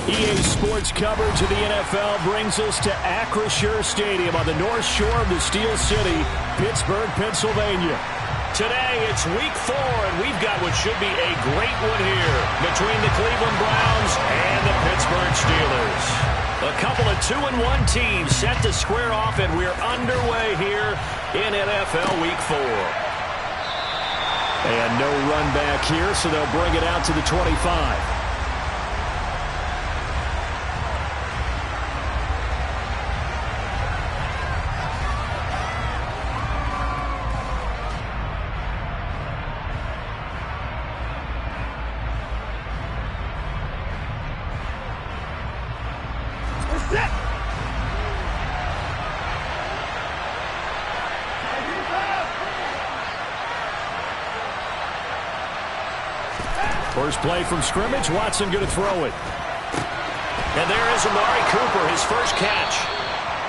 EA Sports coverage of the NFL brings us to SSRr Stadium on the north shore of the Steel City, Pittsburgh, Pennsylvania. Today, it's week 4, and we've got what should be a great one here between the Cleveland Browns and the Pittsburgh Steelers. A couple of 2-1 teams set to square off, and we're underway here in NFL Week 4. And no run back here, so they'll bring it out to the 25. First play from scrimmage, Watson going to throw it. And there is Amari Cooper, his first catch.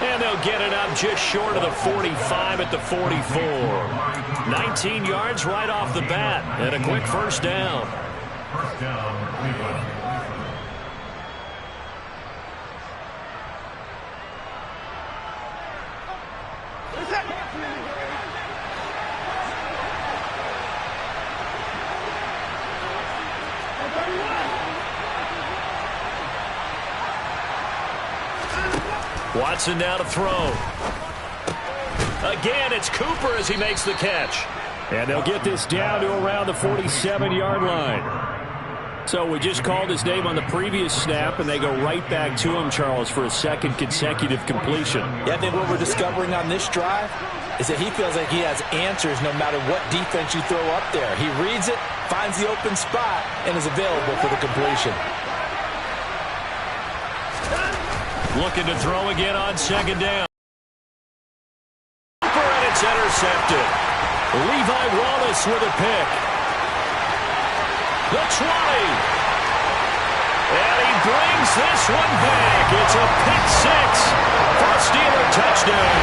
And they'll get it up just short of the 45 at the 44. 19 yards right off the bat, and a quick first down. First down, Cleveland. Watson now to throw. Again, it's Cooper as he makes the catch. And they'll get this down to around the 47-yard line. So we just called his name on the previous snap, and they go right back to him, Charles, for a second consecutive completion. Yeah, I think what we're discovering on this drive is that he feels like he has answers no matter what defense you throw up there. He reads it, finds the open spot, and is available for the completion. Looking to throw again on second down. And it's intercepted. Levi Wallace with a pick. The 20. And he brings this one back. It's a pick six for a Steeler touchdown.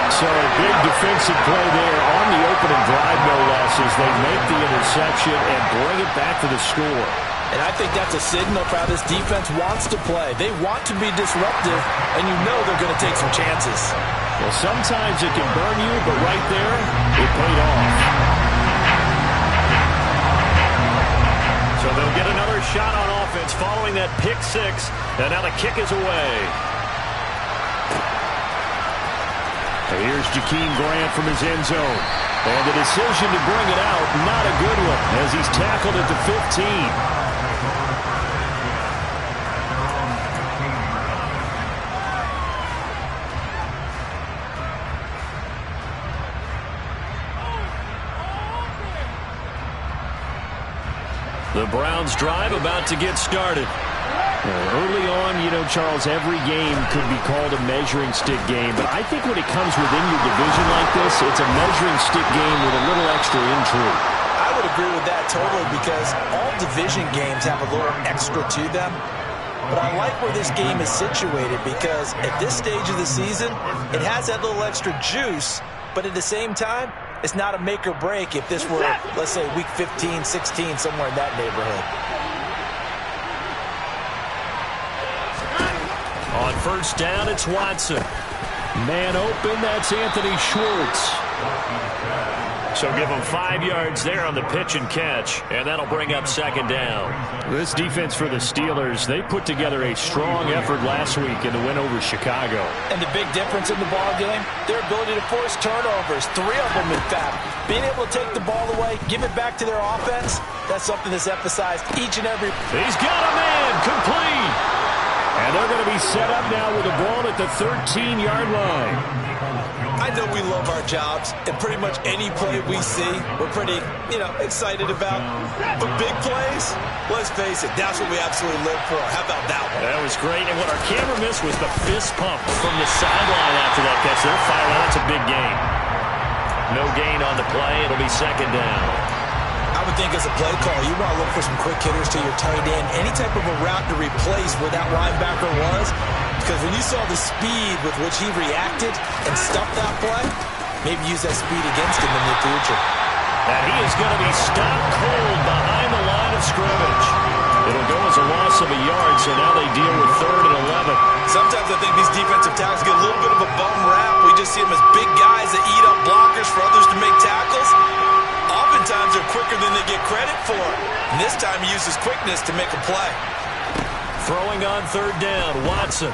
So a big defensive play there on the opening drive, no less, as they make the interception and bring it back to the score. And I think that's a signal for how this defense wants to play. They want to be disruptive, and you know they're going to take some chances. Well, sometimes it can burn you, but right there, it paid off. So they'll get another shot on offense following that pick six, and now the kick is away. Here's Jakeem Grant from his end zone. And the decision to bring it out, not a good one, as he's tackled at the 15. The Browns drive about to get started. Early on, you know, Charles, every game could be called a measuring stick game, but I think when it comes within your division like this, it's a measuring stick game with a little extra intrigue. I would agree with that totally, because all division games have a little extra to them. But I like where this game is situated, because at this stage of the season, it has that little extra juice, but at the same time, it's not a make or break if this were, let's say, week 15, 16, somewhere in that neighborhood. On first down, it's Watson. Man open, that's Anthony Schwartz. So give him 5 yards there on the pitch and catch, and that'll bring up second down. This defense for the Steelers, they put together a strong effort last week in the win over Chicago. And the big difference in the ball game, their ability to force turnovers, 3 of them in fact. Being able to take the ball away, give it back to their offense, that's something that's emphasized each and every. He's got a man, complete. And they're going to be set up now with the ball at the 13-yard line. I know we love our jobs, and pretty much any play we see, we're pretty, excited about. But big plays, let's face it, that's what we absolutely live for. How about that one? That was great, and what our camera missed was the fist pump from the sideline after that catch. They're fired out. It's a big gain. No gain on the play. It'll be second down. I would think as a play call, you want to look for some quick hitters to your tight end, any type of a route to replace where that linebacker was. Because when you saw the speed with which he reacted and stuffed that play, maybe use that speed against him in the future. And he is going to be stopped cold behind the line of scrimmage. It'll go as a loss of a yard, so now they deal with 3rd and 11. Sometimes I think these defensive tackles get a little bit of a bum rap. We just see them as big guys that eat up blockers for others to make tackles. Oftentimes they're quicker than they get credit for. And this time he uses quickness to make a play. Throwing on 3rd down, Watson.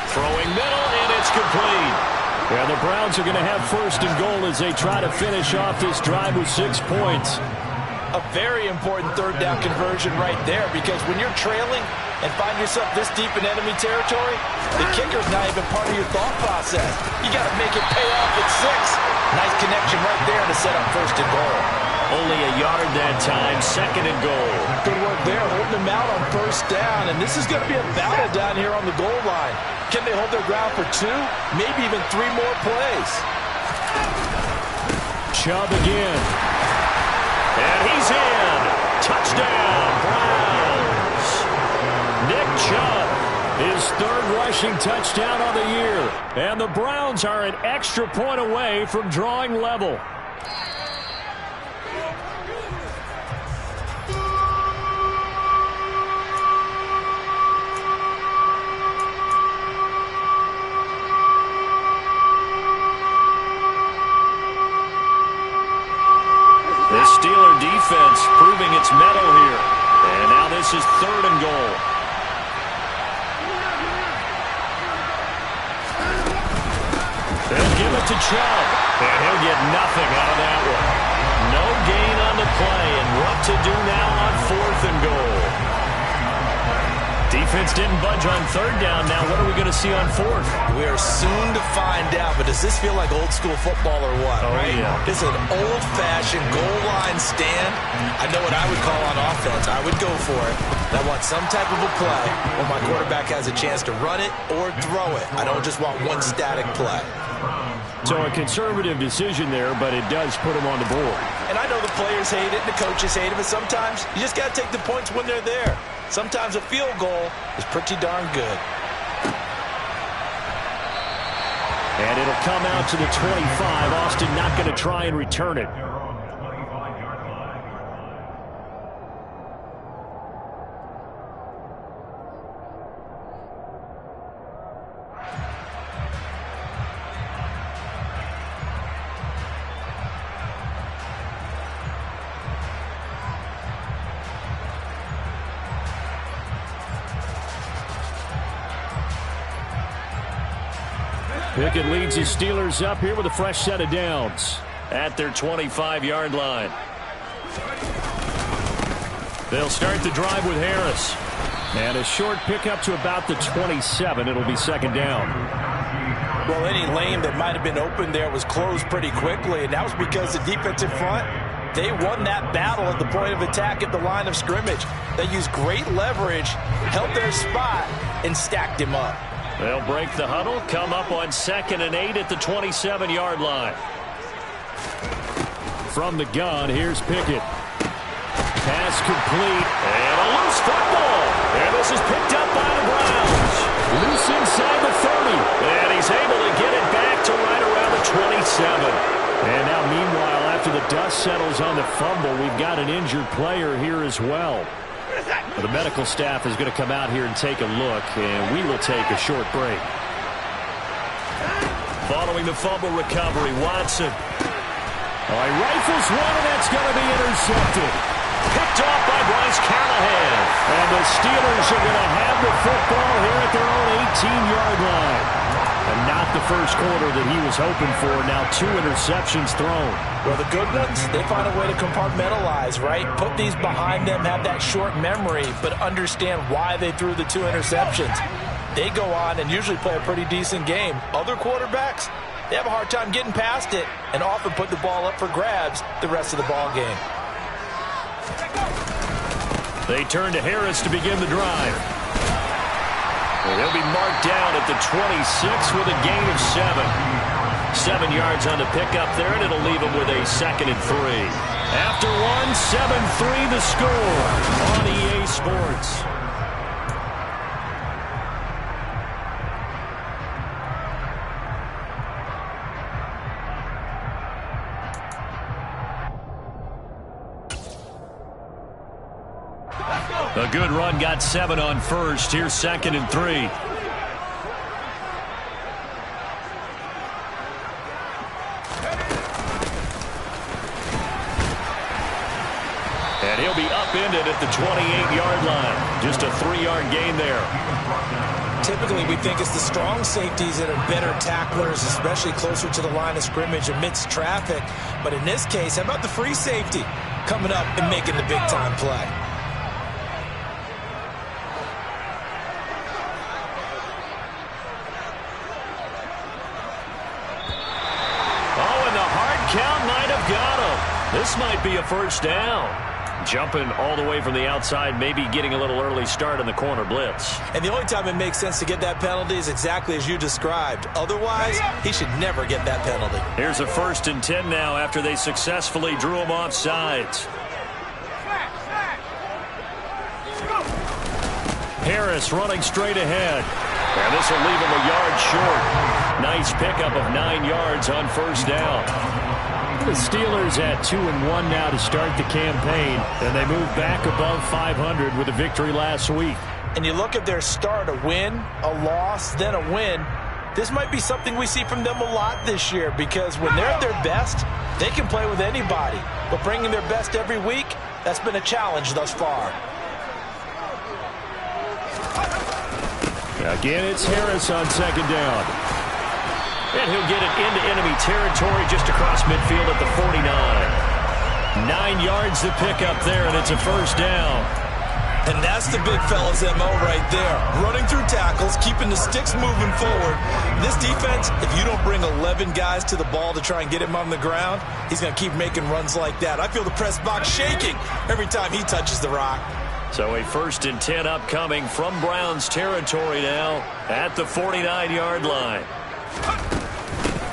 Throwing middle, and it's complete. Yeah, the Browns are going to have 1st and goal as they try to finish off this drive with 6 points. A very important 3rd down conversion right there, because when you're trailing and find yourself this deep in enemy territory, the kicker's not even part of your thought process. You got to make it pay off at 6. Nice connection right there to set up 1st and goal. Only a yard that time, 2nd and goal. Good work there, holding them out on 1st down, and this is going to be a battle down here on the goal line. Can they hold their ground for 2, maybe even 3 more plays? Chubb again. And he's in. Touchdown, Browns. Nick Chubb, his 3rd rushing touchdown on the year. And the Browns are an extra point away from drawing level. The Steeler defense proving its mettle here. And now this is 3rd and goal. They'll give it to Chubb. And he'll get nothing out of that one. No gain on the play. And what to do now on 4th and goal? Defense didn't budge on 3rd down. Now what are we going to see on 4th? We are soon to find out, but does this feel like old school football or what? Oh, right? yeah. This is an old-fashioned goal line stand. I know what I would call on offense. I would go for it. And I want some type of a play where my quarterback has a chance to run it or throw it. I don't just want one static play. So a conservative decision there, but it does put him on the board. And I know the players hate it, the coaches hate it, but sometimes you just got to take the points when they're there. Sometimes a field goal is pretty darn good. And it'll come out to the 25. Austin not going to try and return it. Pickett leads his Steelers up here with a fresh set of downs At their 25-yard line. They'll start the drive with Harris. And a short pickup to about the 27. It'll be 2nd down. Well, any lane that might have been open there was closed pretty quickly, and that was because the defensive front, they won that battle at the point of attack at the line of scrimmage. They used great leverage, held their spot, and stacked him up. They'll break the huddle, come up on 2nd and 8 at the 27-yard line. From the gun, here's Pickett. Pass complete. And a loose football. And this is picked up by the Browns. Loose inside the 30. And he's able to get it back to right around the 27. And now, meanwhile, after the dust settles on the fumble, we've got an injured player here as well. The medical staff is going to come out here and take a look, and we will take a short break. Following the fumble recovery, Watson. Oh, he rifles one, and that's going to be intercepted. Picked off by Bryce Callahan. And the Steelers are going to have the football here at their own 18-yard line. And not the first quarter that he was hoping for. Now 2 interceptions thrown. Well, the good ones, they find a way to compartmentalize, right? Put these behind them, have that short memory, but understand why they threw the 2 interceptions. They go on and usually play a pretty decent game. Other quarterbacks, they have a hard time getting past it and often put the ball up for grabs the rest of the ball game. They turn to Harris to begin the drive. And he'll be marked down at the 26 with a gain of 7. 7 yards on the pickup there, and it'll leave him with a 2nd and 3. After 1, 7-3 the score on EA Sports. Let's go. A good run, got 7 on first. Here's 2nd and 3. And he'll be upended at the 28-yard line. Just a 3-yard gain there. Typically, we think it's the strong safeties that are better tacklers, especially closer to the line of scrimmage amidst traffic. But in this case, how about the free safety coming up and making the big-time play? Oh, and the hard count might have got him. This might be a first down. Jumping all the way from the outside, maybe getting a little early start in the corner blitz. And the only time it makes sense to get that penalty is exactly as you described. Otherwise, he should never get that penalty. Here's a 1st and 10 now after they successfully drew him off sides. Harris running straight ahead. And this will leave him a yard short. Nice pickup of 9 yards on first down. The Steelers at 2-1 now to start the campaign, and they move back above 500 with a victory last week. And you look at their start, a win, a loss, then a win. This might be something we see from them a lot this year, because when they're at their best, they can play with anybody. But bringing their best every week, that's been a challenge thus far. Again, it's Harris on 2nd down. And he'll get it into enemy territory just across midfield at the 49. 9 yards to pick up there, and it's a first down. And that's the big fella's MO right there. Running through tackles, keeping the sticks moving forward. This defense, if you don't bring 11 guys to the ball to try and get him on the ground, he's going to keep making runs like that. I feel the press box shaking every time he touches the rock. So a 1st and 10 upcoming from Browns territory now at the 49-yard line.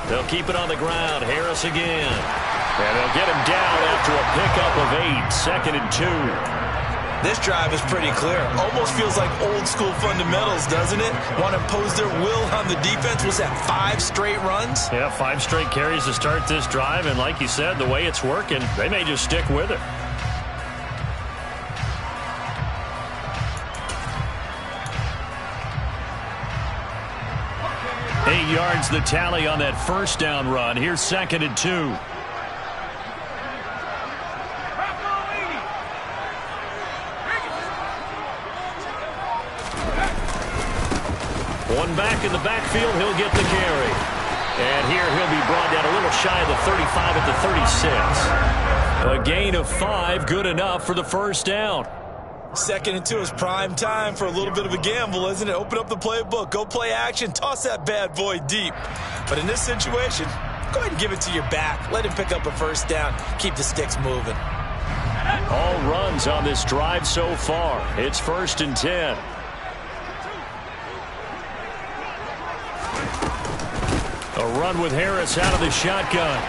They'll keep it on the ground. Harris again. And they'll get him down after a pickup of 8. 2nd and 2. This drive is pretty clear. Almost feels like old school fundamentals, doesn't it? Want to impose their will on the defense. Was that 5 straight runs? Yeah, 5 straight carries to start this drive. And like you said, the way it's working, they may just stick with it. Yards the tally on that first down run. Here's 2nd and 2. One back in the backfield, he'll get the carry. And here he'll be brought down a little shy of the 35 at the 36. A gain of 5, good enough for the first down. 2nd and 2 is prime time for a little bit of a gamble, isn't it? Open up the playbook, go play action, toss that bad boy deep. But in this situation, go ahead and give it to your back. Let him pick up a first down. Keep the sticks moving. All runs on this drive so far. It's 1st and 10. A run with Harris out of the shotgun.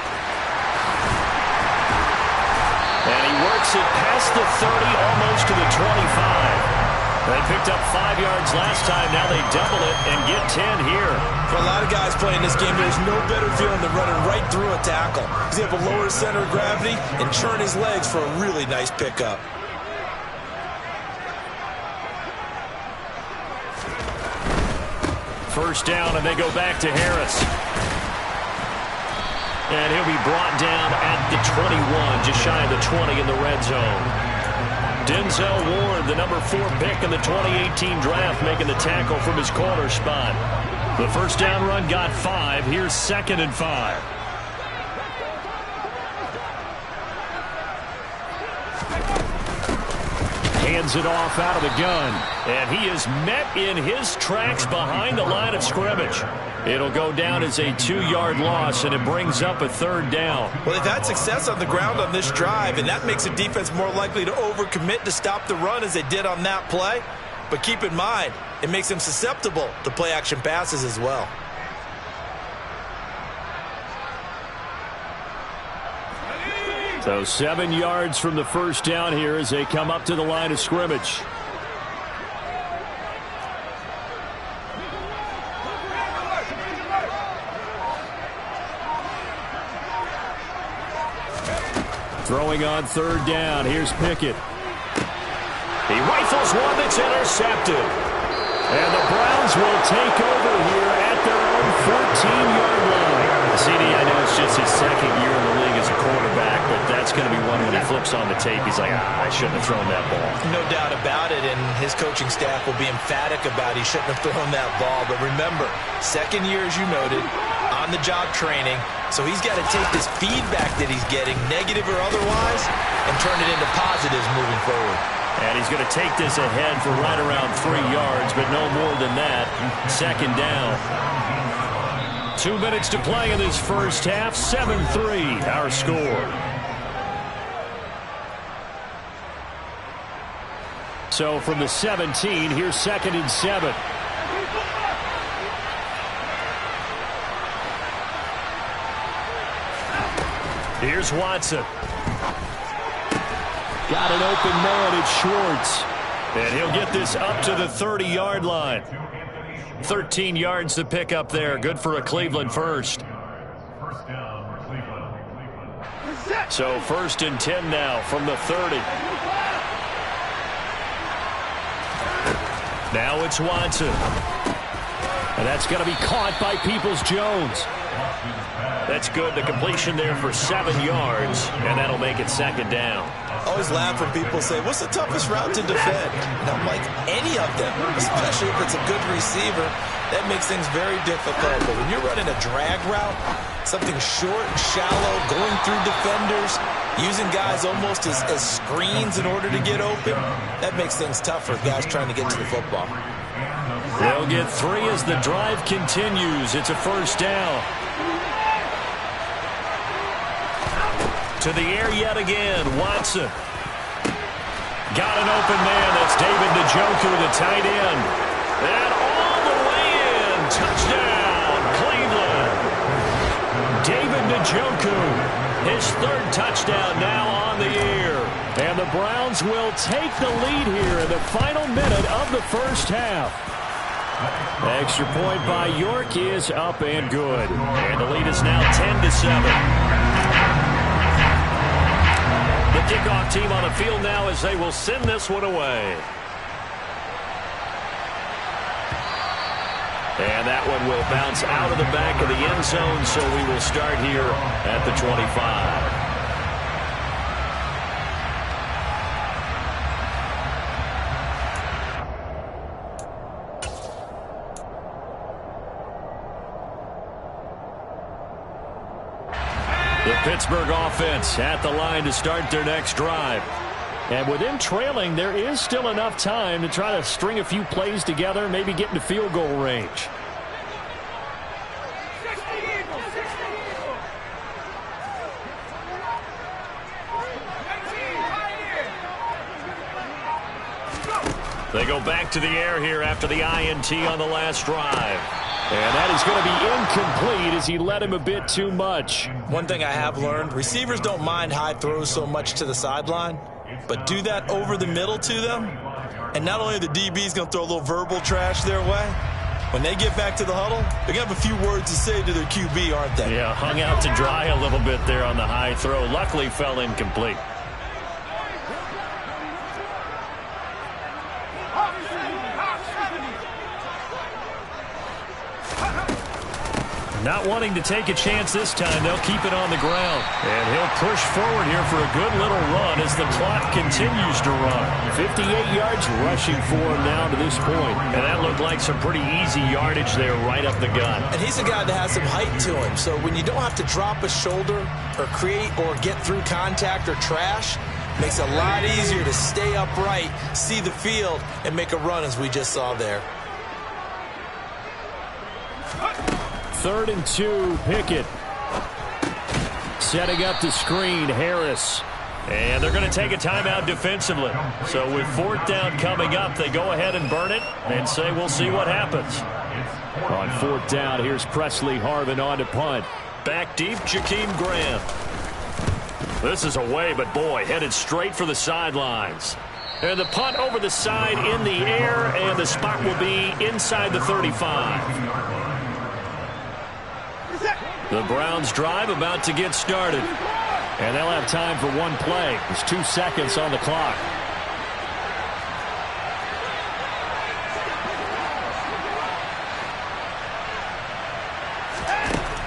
And he works it past the 30, almost to the 25. They picked up 5 yards last time. Now they double it and get 10 here. For a lot of guys playing this game, there's no better feeling than running right through a tackle. He's able to lower his center of gravity and churn his legs for a really nice pickup. First down, and they go back to Harris. And he'll be brought down at the 21, just shy of the 20 in the red zone. Denzel Ward, the number 4 pick in the 2018 draft, making the tackle from his corner spot. The first down run got 5. Here's 2nd and 5. Hands it off out of the gun. And he is met in his tracks behind the line of scrimmage. It'll go down as a 2-yard loss, and it brings up a 3rd down. Well, they've had success on the ground on this drive, and that makes the defense more likely to overcommit to stop the run as they did on that play. But keep in mind, it makes them susceptible to play-action passes as well. So 7 yards from the first down here as they come up to the line of scrimmage. Throwing on 3rd down. Here's Pickett. He rifles one that's intercepted. And the Browns will take over here at their own 14-yard line. CD, I know it's just his second year in the league as a quarterback, but that's going to be one when he flips on the tape. He's like, I shouldn't have thrown that ball. No doubt about it, and his coaching staff will be emphatic about he shouldn't have thrown that ball. But remember, second year, as you noted, on-the-job training, so he's got to take this feedback that he's getting, negative or otherwise, and turn it into positives moving forward. And he's going to take this ahead for right around 3 yards, but no more than that. Second down. 2 minutes to play in this first half. 7-3, our score. So from the 17, here's 2nd and 7. Here's Watson. Got an open man, it's Schwartz. And he'll get this up to the 30-yard line. 13 yards to pick up there. Good for a Cleveland first. So 1st and 10 now from the 30. Now it's Watson. And that's going to be caught by Peoples-Jones. That's good. The completion there for 7 yards, and that'll make it 2nd down. I always laugh when people say, what's the toughest route to defend? And I'm like, any of them, especially if it's a good receiver. That makes things very difficult. But when you're running a drag route, something short and shallow, going through defenders, using guys almost as screens in order to get open, that makes things tough for guys trying to get to the football. They'll get 3 as the drive continues. It's a 1st down. To the air yet again, Watson. Got an open man. That's David Njoku, the tight end. And all the way in. Touchdown, Cleveland. David Njoku, his 3rd touchdown now on the year. And the Browns will take the lead here in the final minute of the first half. Extra point by York is up and good. And the lead is now 10-7. The kickoff team on the field now as they will send this one away. And that one will bounce out of the back of the end zone, so we will start here at the 25. The Pittsburgh offense at the line to start their next drive. And with them trailing, there is still enough time to try to string a few plays together, maybe get into field goal range. They go back to the air here after the INT on the last drive. And that is going to be incomplete as he led him a bit too much. One thing I have learned, receivers don't mind high throws so much to the sideline, but do that over the middle to them, and not only are the DBs going to throw a little verbal trash their way, when they get back to the huddle, they're going to have a few words to say to their QB, aren't they? Yeah, hung out to dry a little bit there on the high throw. Luckily fell incomplete. Not wanting to take a chance this time, they'll keep it on the ground. And he'll push forward here for a good little run as the clock continues to run. 58 yards rushing for him now to this point. And that looked like some pretty easy yardage there right up the gut. And he's a guy that has some height to him. So when you don't have to drop a shoulder or create or get through contact or trash, makes it a lot easier to stay upright, see the field, and make a run as we just saw there. 3rd and 2, Pickett. Setting up the screen, Harris. And they're going to take a timeout defensively. So with 4th down coming up, they go ahead and burn it and say we'll see what happens. On 4th down, here's Presley Harvin on to punt. Back deep, Jakeem Graham. This is away, but boy, headed straight for the sidelines. And the punt over the side in the air, and the spot will be inside the 35. The Browns drive about to get started. And they'll have time for one play. There's 2 seconds on the clock.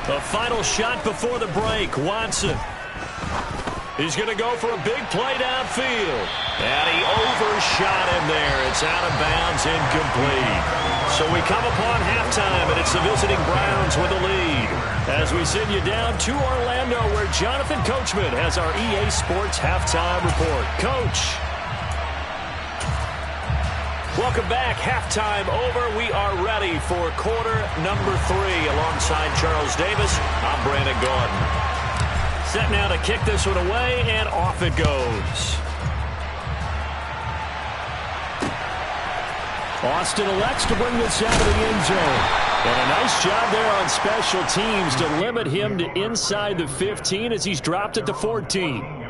A final shot before the break. Watson. He's going to go for a big play downfield. And he overshot him there. It's out of bounds, incomplete. So we come upon halftime, and it's the visiting Browns with the lead. As we send you down to Orlando, where Jonathan Coachman has our EA Sports halftime report. Coach. Welcome back. Halftime over. We are ready for quarter number 3. Alongside Charles Davis, I'm Brandon Gordon. Set now to kick this one away, and off it goes. Austin elects to bring this out of the end zone. And a nice job there on special teams to limit him to inside the 15 as he's dropped at the 14.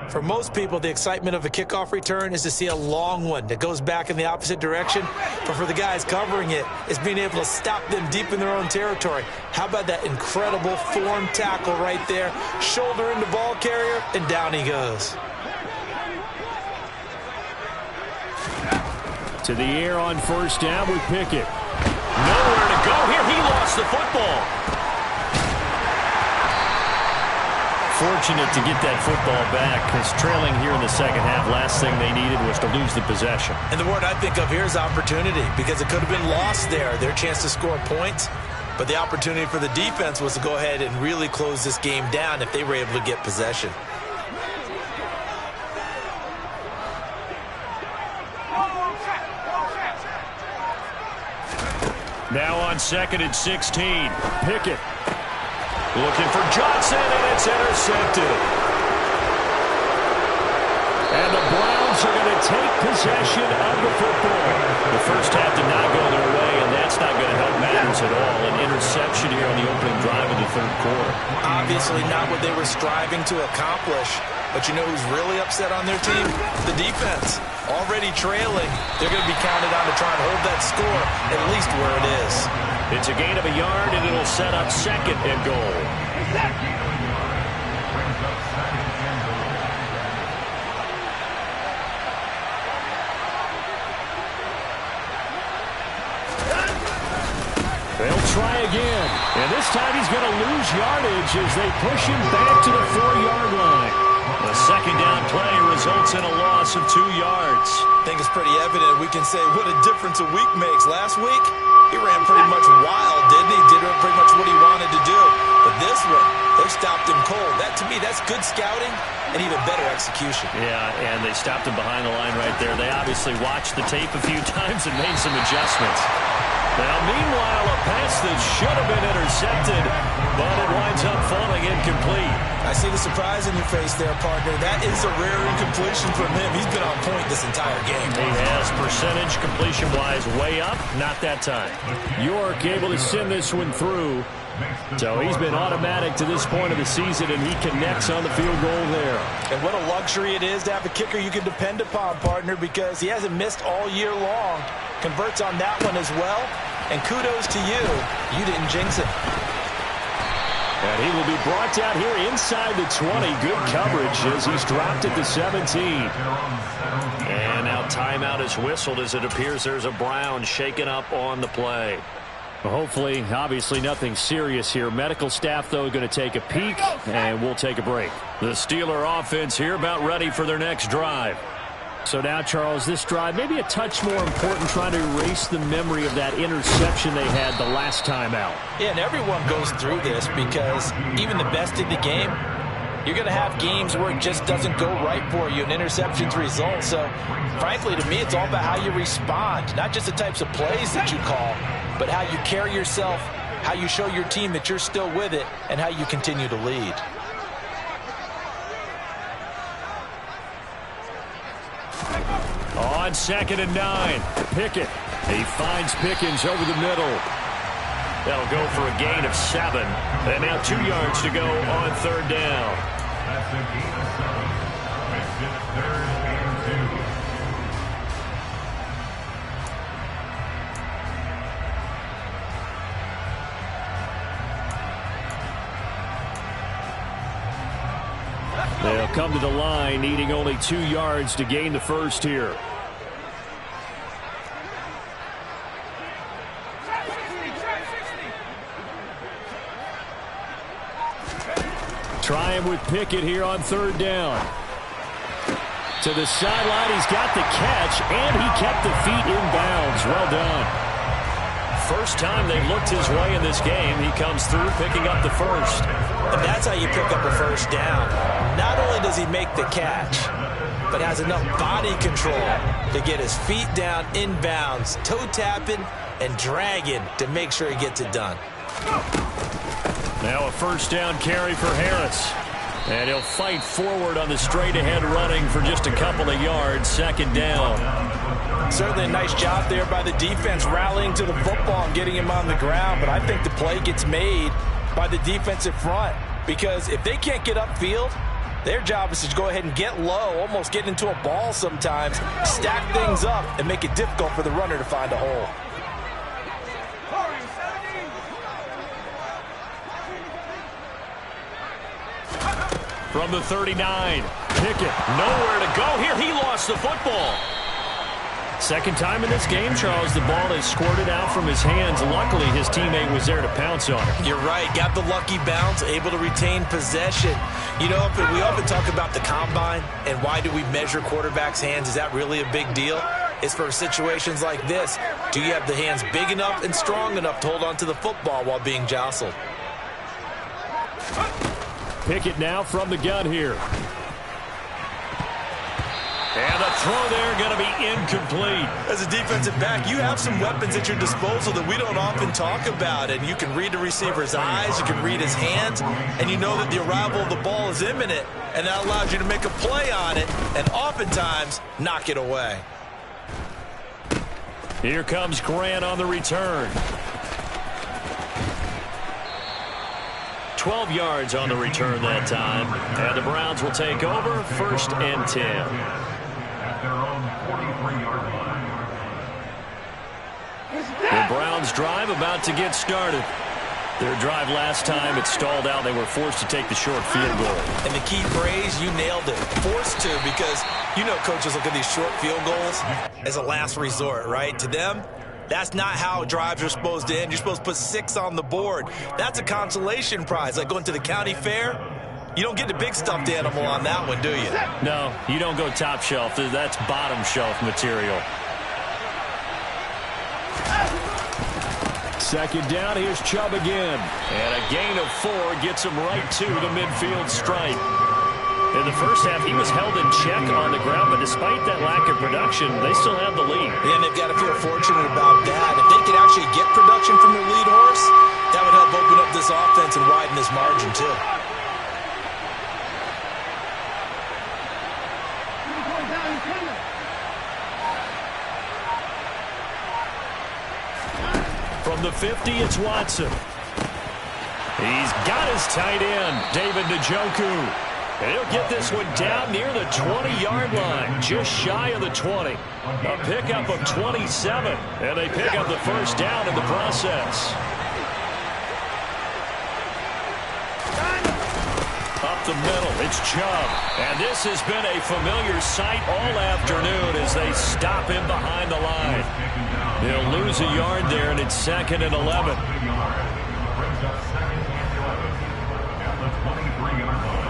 For most people, the excitement of a kickoff return is to see a long one that goes back in the opposite direction. But for the guys covering it, it's being able to stop them deep in their own territory. How about that incredible form tackle right there? Shoulder into ball carrier, and down he goes. To the air on first down with Pickett. Nowhere to go here. He lost the football. Fortunate to get that football back, because trailing here in the second half, last thing they needed was to lose the possession. And the word I think of here is opportunity, because it could have been lost there, their chance to score points. But the opportunity for the defense was to go ahead and really close this game down if they were able to get possession. Now on 2nd and 16. Pickett. Looking for Johnson, and it's intercepted. And the Browns are going to take possession of the football. The first half did not go their way, and that's not going to help matters at all. An interception here on the opening drive of the third quarter. Obviously not what they were striving to accomplish. But you know who's really upset on their team? The defense. Already trailing, they're going to be counted on to try and hold that score at least where it is. It's a gain of a yard, and it'll set up 2nd and goal. They'll try again. And this time he's going to lose yardage as they push him back to the 4-yard line. The second down play results in a loss of 2 yards. I think it's pretty evident we can say what a difference a week makes. Last week, he ran pretty much wild, didn't he? Did pretty much what he wanted to do. But this one, they stopped him cold. That, to me, that's good scouting and even better execution. Yeah, and they stopped him behind the line right there. They obviously watched the tape a few times and made some adjustments. Now, meanwhile, a pass that should have been intercepted, but it winds up falling incomplete. I see the surprise in your face there, partner. That is a rare incompletion from him. He's been on point this entire game. He has. Percentage completion-wise way up. Not that time. York able to send this one through. So he's been automatic to this point of the season, and he connects on the field goal there. And what a luxury it is to have a kicker you can depend upon, partner, because he hasn't missed all year long. Converts on that one as well. And kudos to you. You didn't jinx it. And he will be brought down here inside the 20. Good coverage as he's dropped at the 17. And now timeout is whistled as it appears there's a Brown shaken up on the play. Well, hopefully, obviously nothing serious here. Medical staff, though, going to take a peek, and we'll take a break. The Steeler offense here about ready for their next drive. So now, Charles, this drive may be a touch more important, trying to erase the memory of that interception they had the last time out. Yeah, and everyone goes through this because even the best in the game, you're going to have games where it just doesn't go right for you, and interceptions result. So, frankly, to me, it's all about how you respond, not just the types of plays that you call, but how you carry yourself, how you show your team that you're still with it, and how you continue to lead. On 2nd and 9, Pickett. He finds Pickens over the middle. That'll go for a gain of 7. And now 2 yards to go on 3rd down. That's a gain of 7. Makes it 3rd and 2. They'll come to the line, needing only 2 yards to gain the first here. time with Pickett here on 3rd down. To the sideline, he's got the catch, and he kept the feet in bounds. Well done. First time they looked his way in this game, he comes through picking up the first. And that's how you pick up a first down. Not only does he make the catch, but has enough body control to get his feet down in bounds, toe tapping and dragging to make sure he gets it done. Now a first down carry for Harris. And he'll fight forward on the straight-ahead running for just a couple of yards. 2nd down. Certainly a nice job there by the defense rallying to the football and getting him on the ground. But I think the play gets made by the defensive front, because if they can't get upfield, their job is to go ahead and get low, almost get into a ball sometimes, stack things up, and make it difficult for the runner to find a hole. From the 39, Pickett, nowhere to go here. He lost the football. Second time in this game, Charles, the ball has squirted out from his hands. Luckily, his teammate was there to pounce on it. You're right. Got the lucky bounce, able to retain possession. You know, we often talk about the combine and why do we measure quarterbacks' hands. Is that really a big deal? It's for situations like this. Do you have the hands big enough and strong enough to hold on to the football while being jostled? Pickett now from the gun here. And the throw there going to be incomplete. As a defensive back, you have some weapons at your disposal that we don't often talk about. And you can read the receiver's eyes, you can read his hands, and you know that the arrival of the ball is imminent. And that allows you to make a play on it and oftentimes knock it away. Here comes Grant on the return. 12 yards on the return that time. And the Browns will take over 1st and 10. At their own 43-yard line. The Browns drive about to get started. Their drive last time, it stalled out. They were forced to take the short field goal. And the key phrase, you nailed it. Forced to, because you know coaches look at these short field goals as a last resort, right? To them, that's not how drives are supposed to end. You're supposed to put 6 on the board. That's a consolation prize. Like going to the county fair, you don't get the big stuffed animal on that one, do you? No, you don't go top shelf. That's bottom shelf material. 2nd down, here's Chubb again. And a gain of 4 gets him right to the midfield stripe. In the first half, he was held in check on the ground, but despite that lack of production, they still have the lead. And they've got to feel fortunate about that. If they could actually get production from their lead horse, that would help open up this offense and widen this margin, too. From the 50, it's Watson. He's got his tight end, David Njoku. And he'll get this one down near the 20-yard line, just shy of the 20. A pickup of 27, and they pick up the first down in the process. Up the middle, it's Chubb. And this has been a familiar sight all afternoon as they stop him behind the line. They'll lose a yard there, and it's 2nd and 11. Brings up 2nd and 11 at the 23-yard line.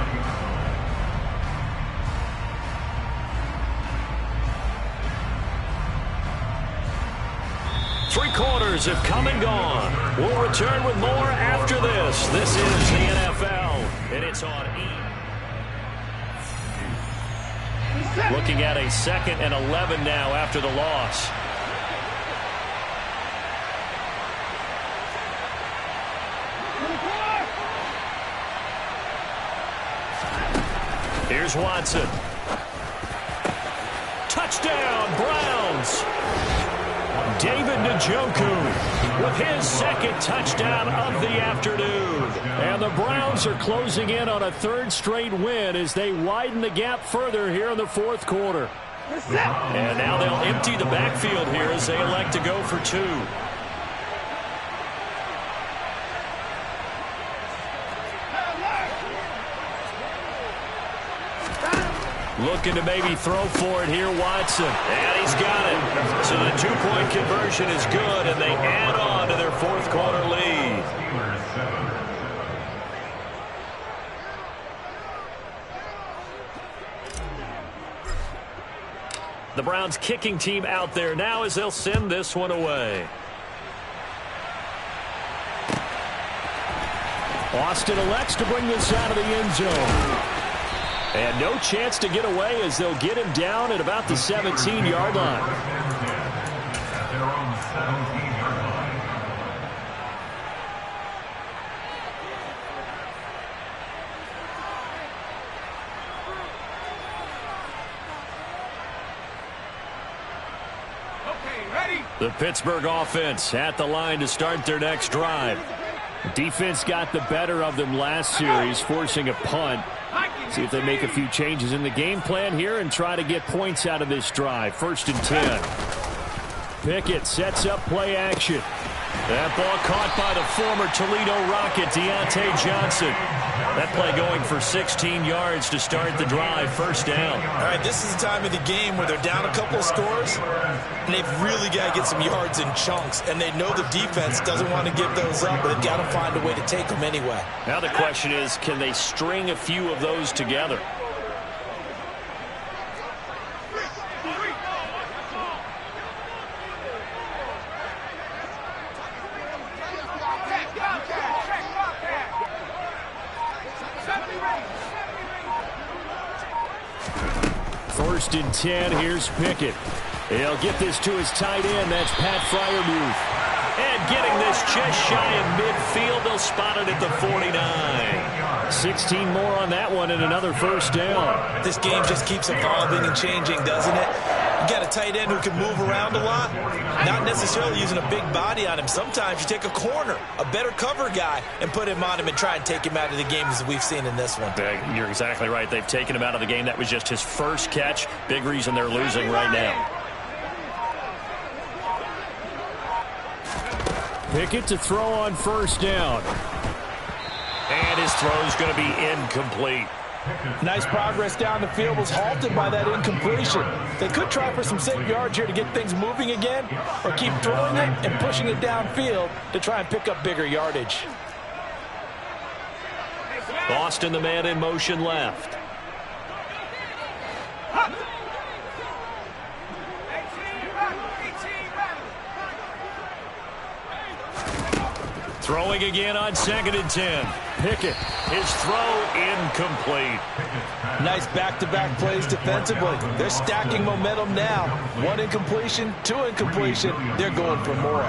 Three quarters have come and gone. We'll return with more after this. This is the NFL, and it's on E. Looking at a 2nd and 11 now after the loss. Here's Watson. Touchdown, Browns. David Njoku with his 2nd touchdown of the afternoon. And the Browns are closing in on a 3rd straight win as they widen the gap further here in the 4th quarter. And now they'll empty the backfield here as they elect to go for 2. Looking to maybe throw for it here, Watson. And he's got it. So the 2-point conversion is good, and they add on to their 4th quarter lead. The Browns kicking team out there now as they'll send this one away. Austin elects to bring this out of the end zone. And no chance to get away as they'll get him down at about the 17-yard line. At their own 17-yard line. The Pittsburgh offense at the line to start their next drive. Defense got the better of them last series, forcing a punt. See if they make a few changes in the game plan here and try to get points out of this drive. 1st and 10. Pickett sets up play action. That ball caught by the former Toledo Rocket, Deontay Johnson. That play going for 16 yards to start the drive. 1st down. All right, this is the time of the game where they're down a couple of scores, and they've really got to get some yards in chunks, and they know the defense doesn't want to give those up, but they've got to find a way to take them anyway. Now the question is, can they string a few of those together? First and 10, here's Pickett. He'll get this to his tight end. That's Pat Freiermuth. And getting this just shy of midfield, they'll spot it at the 49. 16 more on that one and another 1st down. This game just keeps evolving and changing, doesn't it? You got a tight end who can move around a lot, not necessarily using a big body on him. Sometimes you take a corner, a better cover guy, and put him on him and try and take him out of the game as we've seen in this one. You're exactly right. They've taken him out of the game. That was just his first catch. Big reason they're losing right now. Pickett to throw on 1st down. And his throw's going to be incomplete. Nice progress down the field, was halted by that incompletion. They could try for some safe yards here to get things moving again, or keep throwing it and pushing it downfield to try and pick up bigger yardage. Boston, the man in motion left. Throwing again on 2nd and 10. Pickett. His throw incomplete. Nice back-to-back plays defensively. They're stacking momentum now. 1 incompletion, 2 incompletion. They're going for more.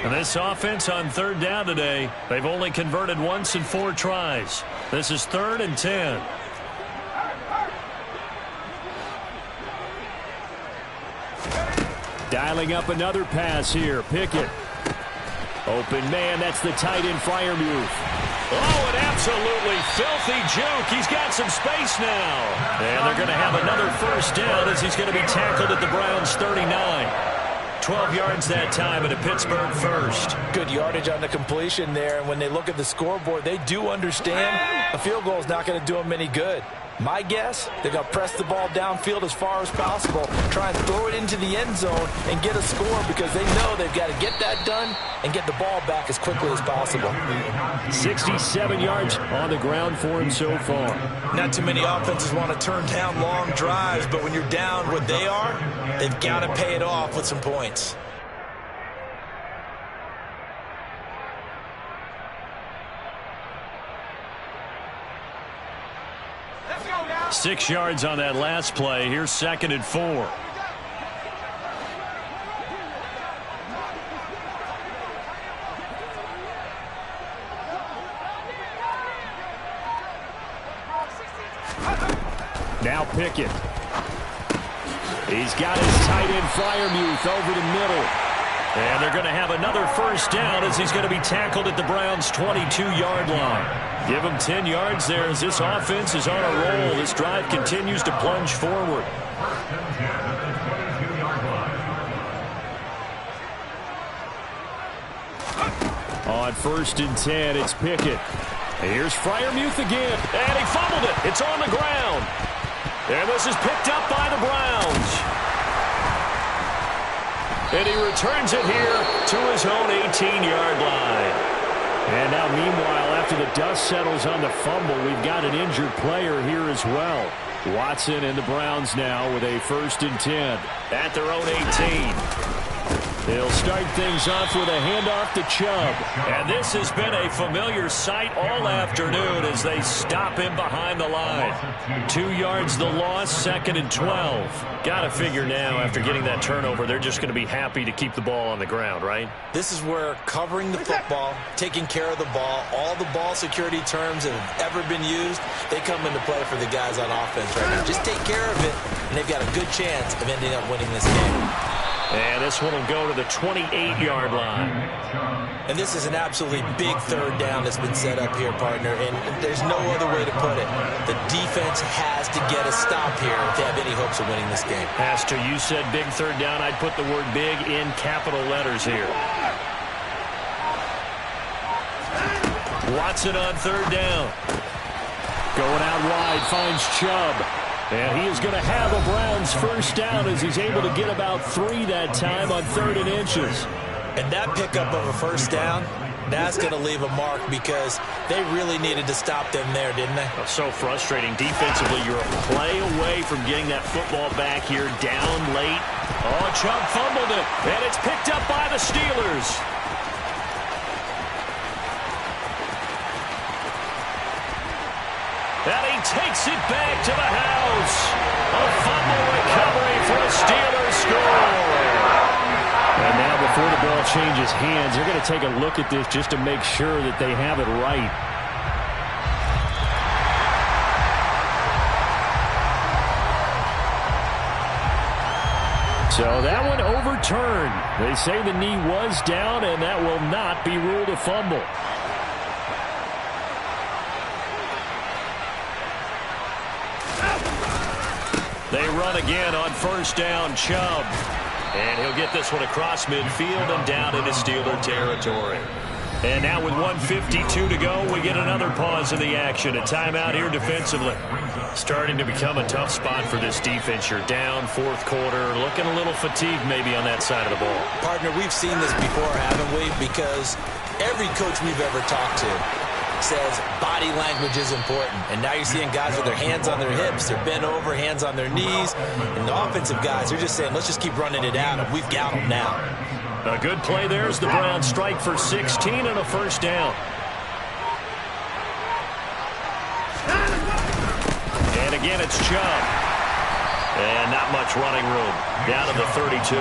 And this offense on 3rd down today, they've only converted once in 4 tries. This is 3rd and 10. Dialing up another pass here. Pickett. Open man, that's the tight end Freiermuth. Oh, an absolutely filthy juke. He's got some space now. And they're going to have another 1st down as he's going to be tackled at the Browns' 39. 12 yards that time at a Pittsburgh 1st. Good yardage on the completion there, and when they look at the scoreboard, they do understand a field goal is not going to do them any good. My guess, they're going to press the ball downfield as far as possible, try and throw it into the end zone and get a score because they know they've got to get that done and get the ball back as quickly as possible. 67 yards on the ground for him so far. Not too many offenses want to turn down long drives, but when you're down what they are, they've got to pay it off with some points. Now. 6 yards on that last play. Here's 2nd and 4. Now Pickett. He's got his tight end Freiermuth over the middle. And they're going to have another 1st down as he's going to be tackled at the Browns' 22-yard line. Give him 10 yards there as this offense is on a roll. This drive continues to plunge forward. On 1st and 10, it's Pickett. Here's Freiermuth again. And he fumbled it. It's on the ground. And this is picked up by the Browns. And he returns it here to his own 18-yard line. And now, meanwhile, after the dust settles on the fumble, we've got an injured player here as well. Watson and the Browns now with a 1st and 10 at their own 18. They'll start things off with a handoff to Chubb. And this has been a familiar sight all afternoon as they stop him behind the line. 2 yards the loss, 2nd and 12. Got to figure now after getting that turnover, they're just going to be happy to keep the ball on the ground, right? This is where covering the football, taking care of the ball, all the ball security terms that have ever been used, they come into play for the guys on offense right now. Just take care of it, and they've got a good chance of ending up winning this game. And this one will go to the 28-yard line. And this is an absolutely big 3rd down that's been set up here, partner, and there's no other way to put it. The defense has to get a stop here if they have any hopes of winning this game. Pastor, you said big 3rd down. I'd put the word big in capital letters here. Watson on 3rd down. Going out wide, finds Chubb. And he is going to have a Browns 1st down as he's able to get about 3 that time on 3rd and inches. And that pickup of a 1st down, that's going to leave a mark because they really needed to stop them there, didn't they? So frustrating. Defensively, you're a play away from getting that football back here down late. Oh, Chubb fumbled it, and it's picked up by the Steelers. And he takes it back to the house. A fumble recovery for a Steelers score. And now before the ball changes hands, they're going to take a look at this just to make sure that they have it right. So that one overturned. They say the knee was down, and that will not be ruled a fumble. They run again on 1st down, Chubb. And he'll get this one across midfield and down into Steeler territory. And now with 1:52 to go, we get another pause in the action. A timeout here defensively. Starting to become a tough spot for this defense. You're down 4th quarter, looking a little fatigued maybe on that side of the ball. Partner, we've seen this before, haven't we? Because every coach we've ever talked to says body language is important. And now you're seeing guys with their hands on their hips. They're bent over, hands on their knees. And the offensive guys are just saying, let's just keep running it out, and we've got them now. A good play there as the Browns strike for 16 and a 1st down. And again, it's Chubb. And not much running room. Down to the 32.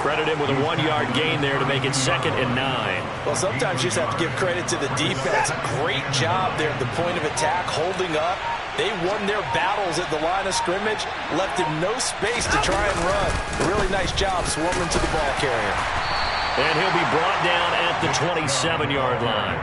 Credit him with a 1-yard gain there to make it 2nd and 9. Well, sometimes you just have to give credit to the defense. Great job there at the point of attack, holding up. They won their battles at the line of scrimmage, left him no space to try and run. A really nice job swarming to the ball carrier. And he'll be brought down at the 27-yard line.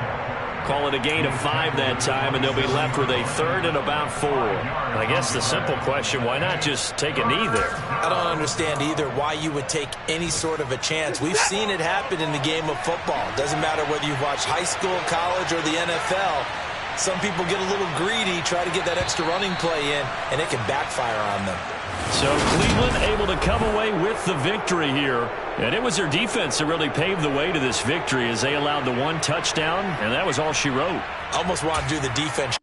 Call it a gain of 5 that time, and they'll be left with a 3rd and about 4. I guess the simple question, why not just take a knee there? I don't understand either why you would take any sort of a chance. We've seen it happen in the game of football. Doesn't matter whether you've watched high school, college, or the NFL. Some people get a little greedy, try to get that extra running play in, and it can backfire on them. So Cleveland able to come away with the victory here. And it was their defense that really paved the way to this victory as they allowed the 1 touchdown, and that was all she wrote. Almost want to do the defense.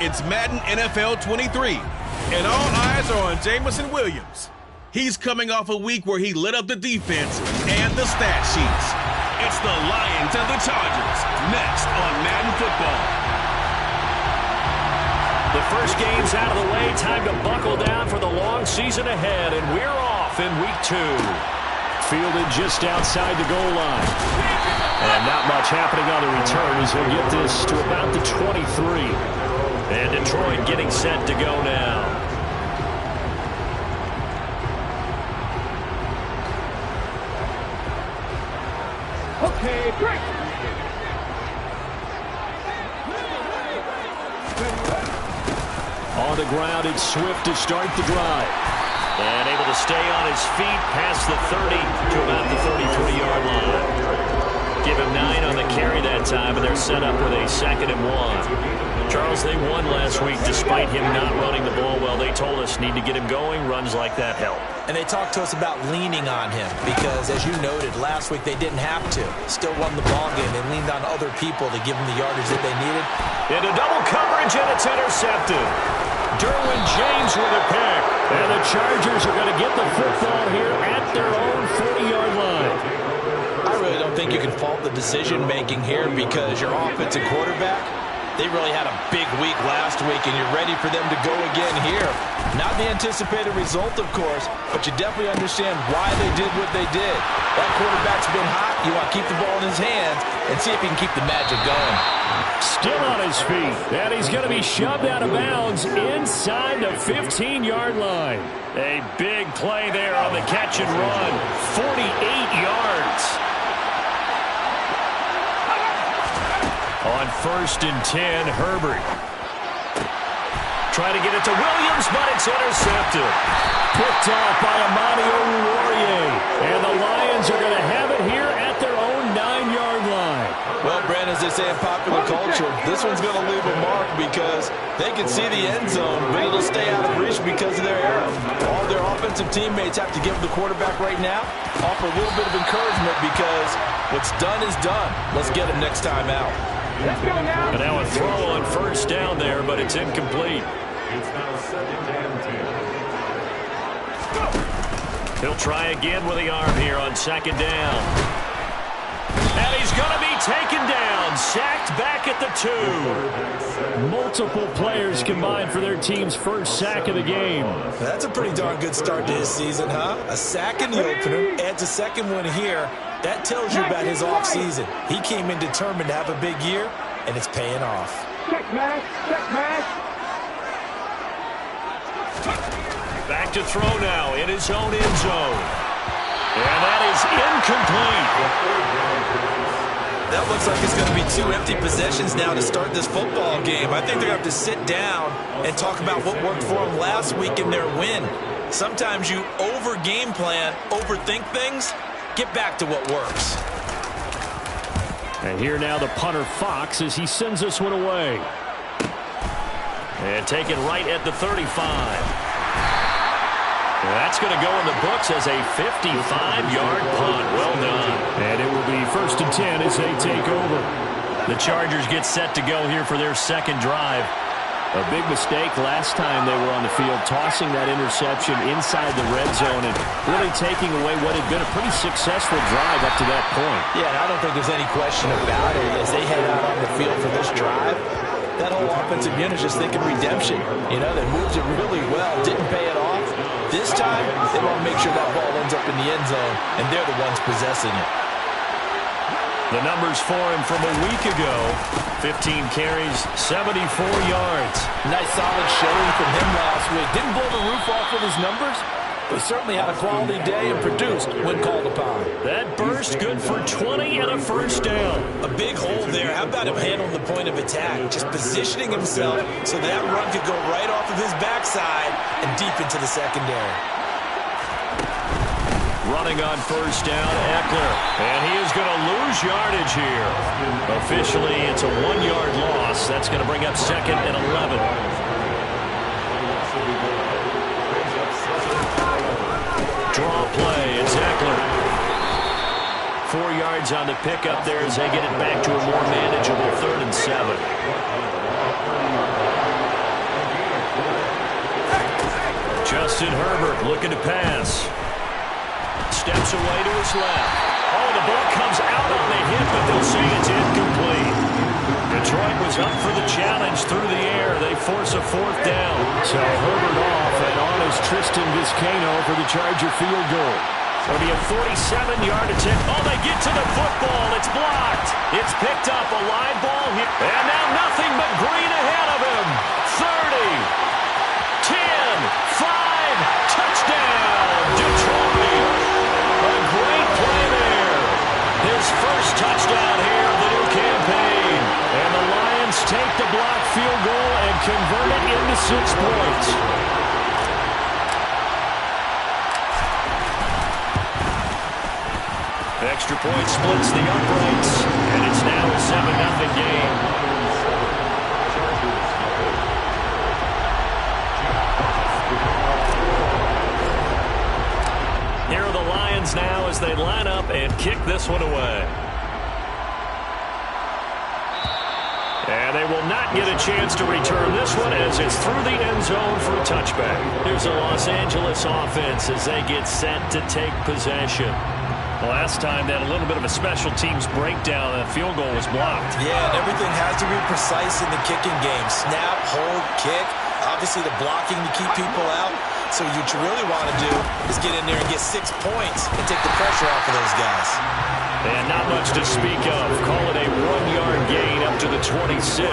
It's Madden NFL 23, and all eyes are on Jamison Williams. He's coming off a week where he lit up the defense and the stat sheets. It's the Lions and the Chargers, next on Madden Football. The first game's out of the way. Time to buckle down for the long season ahead, and we're off in week 2. Fielded just outside the goal line. And not much happening on the return as he'll get this to about the 23. And Detroit getting set to go now. Okay, break. On the ground, it's Swift to start the drive. And able to stay on his feet past the 30 to about the 33-yard line. Give him 9 on the carry that time, and they're set up with a 2nd and 1. Charles, they won last week despite him not running the ball well. They told us need to get him going. Runs like that help. And they talked to us about leaning on him because, as you noted, last week they didn't have to. Still won the ball game. They leaned on other people to give them the yardage that they needed. Into double coverage, and it's intercepted. Derwin James with a pick. And the Chargers are going to get the football here at their own 40-yard line. I really don't think you can fault the decision-making here because your offensive quarterback, they really had a big week last week, and you're ready for them to go again here. Not the anticipated result, of course, but you definitely understand why they did what they did. That quarterback's been hot. You want to keep the ball in his hands and see if he can keep the magic going. Still on his feet, and he's going to be shoved out of bounds inside the 15-yard line. A big play there on the catch and run. 48 yards. On 1st and 10, Herbert. Trying to get it to Williams, but it's intercepted. Picked off by Amani Oruwariye. And the Lions are going to have it here at their own 9-yard line. Well, Brent, as they say in popular culture, this one's going to leave a mark because they can see the end zone, but it'll stay out of reach because of their error. All their offensive teammates have to give the quarterback right now, offer a little bit of encouragement because what's done is done. Let's get him next time out. And now a throw on 1st down there, but it's incomplete. It's now 2nd and 10. He'll try again with the arm here on 2nd down. And he's going to be taken down, sacked back at the 2. Multiple players combined for their team's first sack of the game. That's a pretty darn good start to his season, huh? A sack in the opener, adds a 2nd one here. That tells you about his offseason. He came in determined to have a big year, and it's paying off. Check match, check match. Back to throw now in his own end zone. And that is incomplete. That looks like it's going to be 2 empty possessions now to start this football game. I think they're going to have to sit down and talk about what worked for them last week in their win. Sometimes you over-game plan, overthink things. Get back to what works. And here now the punter Fox as he sends this one away. And taken right at the 35. That's going to go in the books as a 55-yard punt. Well done. And it will be 1st and 10 as they take over. The Chargers get set to go here for their 2nd drive. A big mistake last time they were on the field, tossing that interception inside the red zone and really taking away what had been a pretty successful drive up to that point. Yeah, and I don't think there's any question about it. As they head out on the field for this drive, that whole offensive unit is just thinking redemption. You know, they moved it really well, didn't pay it off. This time, they want to make sure that ball ends up in the end zone, and they're the ones possessing it. The numbers for him from a week ago, 15 carries, 74 yards. Nice solid showing from him last week. Didn't blow the roof off with his numbers, but certainly had a quality day and produced when called upon. That burst good for 20 and a 1st down. A big hole there. How about him handling the point of attack? Just positioning himself so that run could go right off of his backside and deep into the secondary. Running on 1st down, Eckler. And he is going to lose yardage here. Officially, it's a 1-yard loss. That's going to bring up 2nd and 11. Draw play, it's Eckler. 4 yards on the pickup there as they get it back to a more manageable 3rd and 7. Justin Herbert looking to pass. Steps away to his left. Oh, the ball comes out on the hit, but they'll say it's incomplete. Detroit was up for the challenge through the air. They force a fourth down. So Herbert off, and on is Tristan Vizcaino for the Charger field goal. It'll be a 47-yard attempt. Oh, they get to the football. It's blocked. It's picked up. A live ball here. And now nothing but green ahead of him. 30, 10, 5, touchdown, Detroit. A great play there. His first touchdown here of the new campaign. And the Lions take the blocked field goal and convert it into 6 points. Extra point splits the uprights, and it's now a 7-0 game. Here are the Lions now as they line up and kick this one away. And they will not get a chance to return this one as it's through the end zone for a touchback. Here's the Los Angeles offense as they get set to take possession. Last time they had a little bit of a special teams breakdown. That field goal was blocked. Yeah, and everything has to be precise in the kicking game. Snap, hold, kick. Obviously the blocking to keep people out. So what you really want to do is get in there and get 6 points and take the pressure off of those guys. And not much to speak of. Call it a 1-yard gain up to the 26.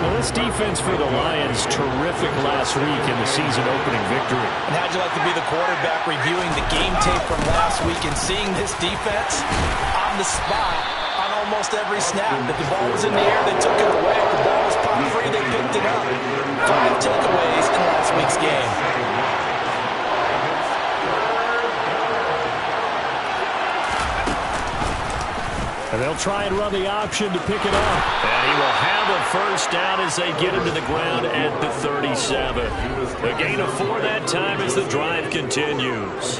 Well, this defense for the Lions, terrific last week in the season-opening victory. And how'd you like to be the quarterback reviewing the game tape from last week and seeing this defense on the spot on almost every snap? If the ball was in the air, they took it away. If the ball was pop free, they picked it up. 5 takeaways in last week's game. And they'll try and run the option to pick it up. And he will have a first down as they get him to the ground at the 37. A gain of 4 that time as the drive continues.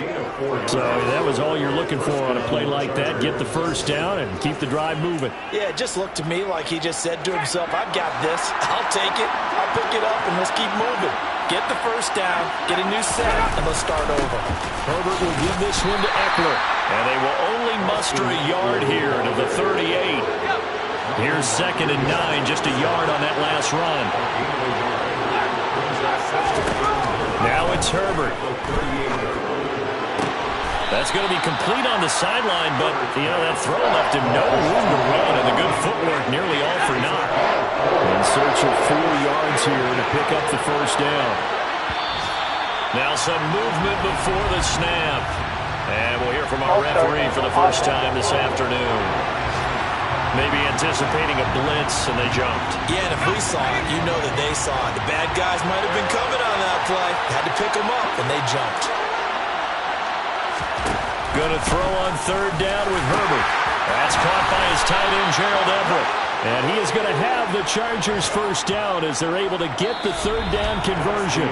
So that was all you're looking for on a play like that. Get the first down and keep the drive moving. Yeah, it just looked to me like he just said to himself, I've got this. I'll take it. I'll pick it up, and let's keep moving. Get the first down, get a new set, and let's start over. Herbert will give this one to Eckler. And they will only muster a yard here to the 38. Here's 2nd and 9, just a yard on that last run. Now it's Herbert. That's going to be complete on the sideline, but, that throw left him no room to run, and the good footwork nearly all for naught. In search of 4 yards here to pick up the first down. Now some movement before the snap. And we'll hear from our referee for the first time this afternoon. Maybe anticipating a blitz, and they jumped. Yeah, and if we saw it, you know that they saw it. The bad guys might have been coming on that play. Had to pick them up, and they jumped. Going to throw on 3rd down with Herbert. That's caught by his tight end, Gerald Everett. And he is going to have the Chargers first down as they're able to get the 3rd down conversion.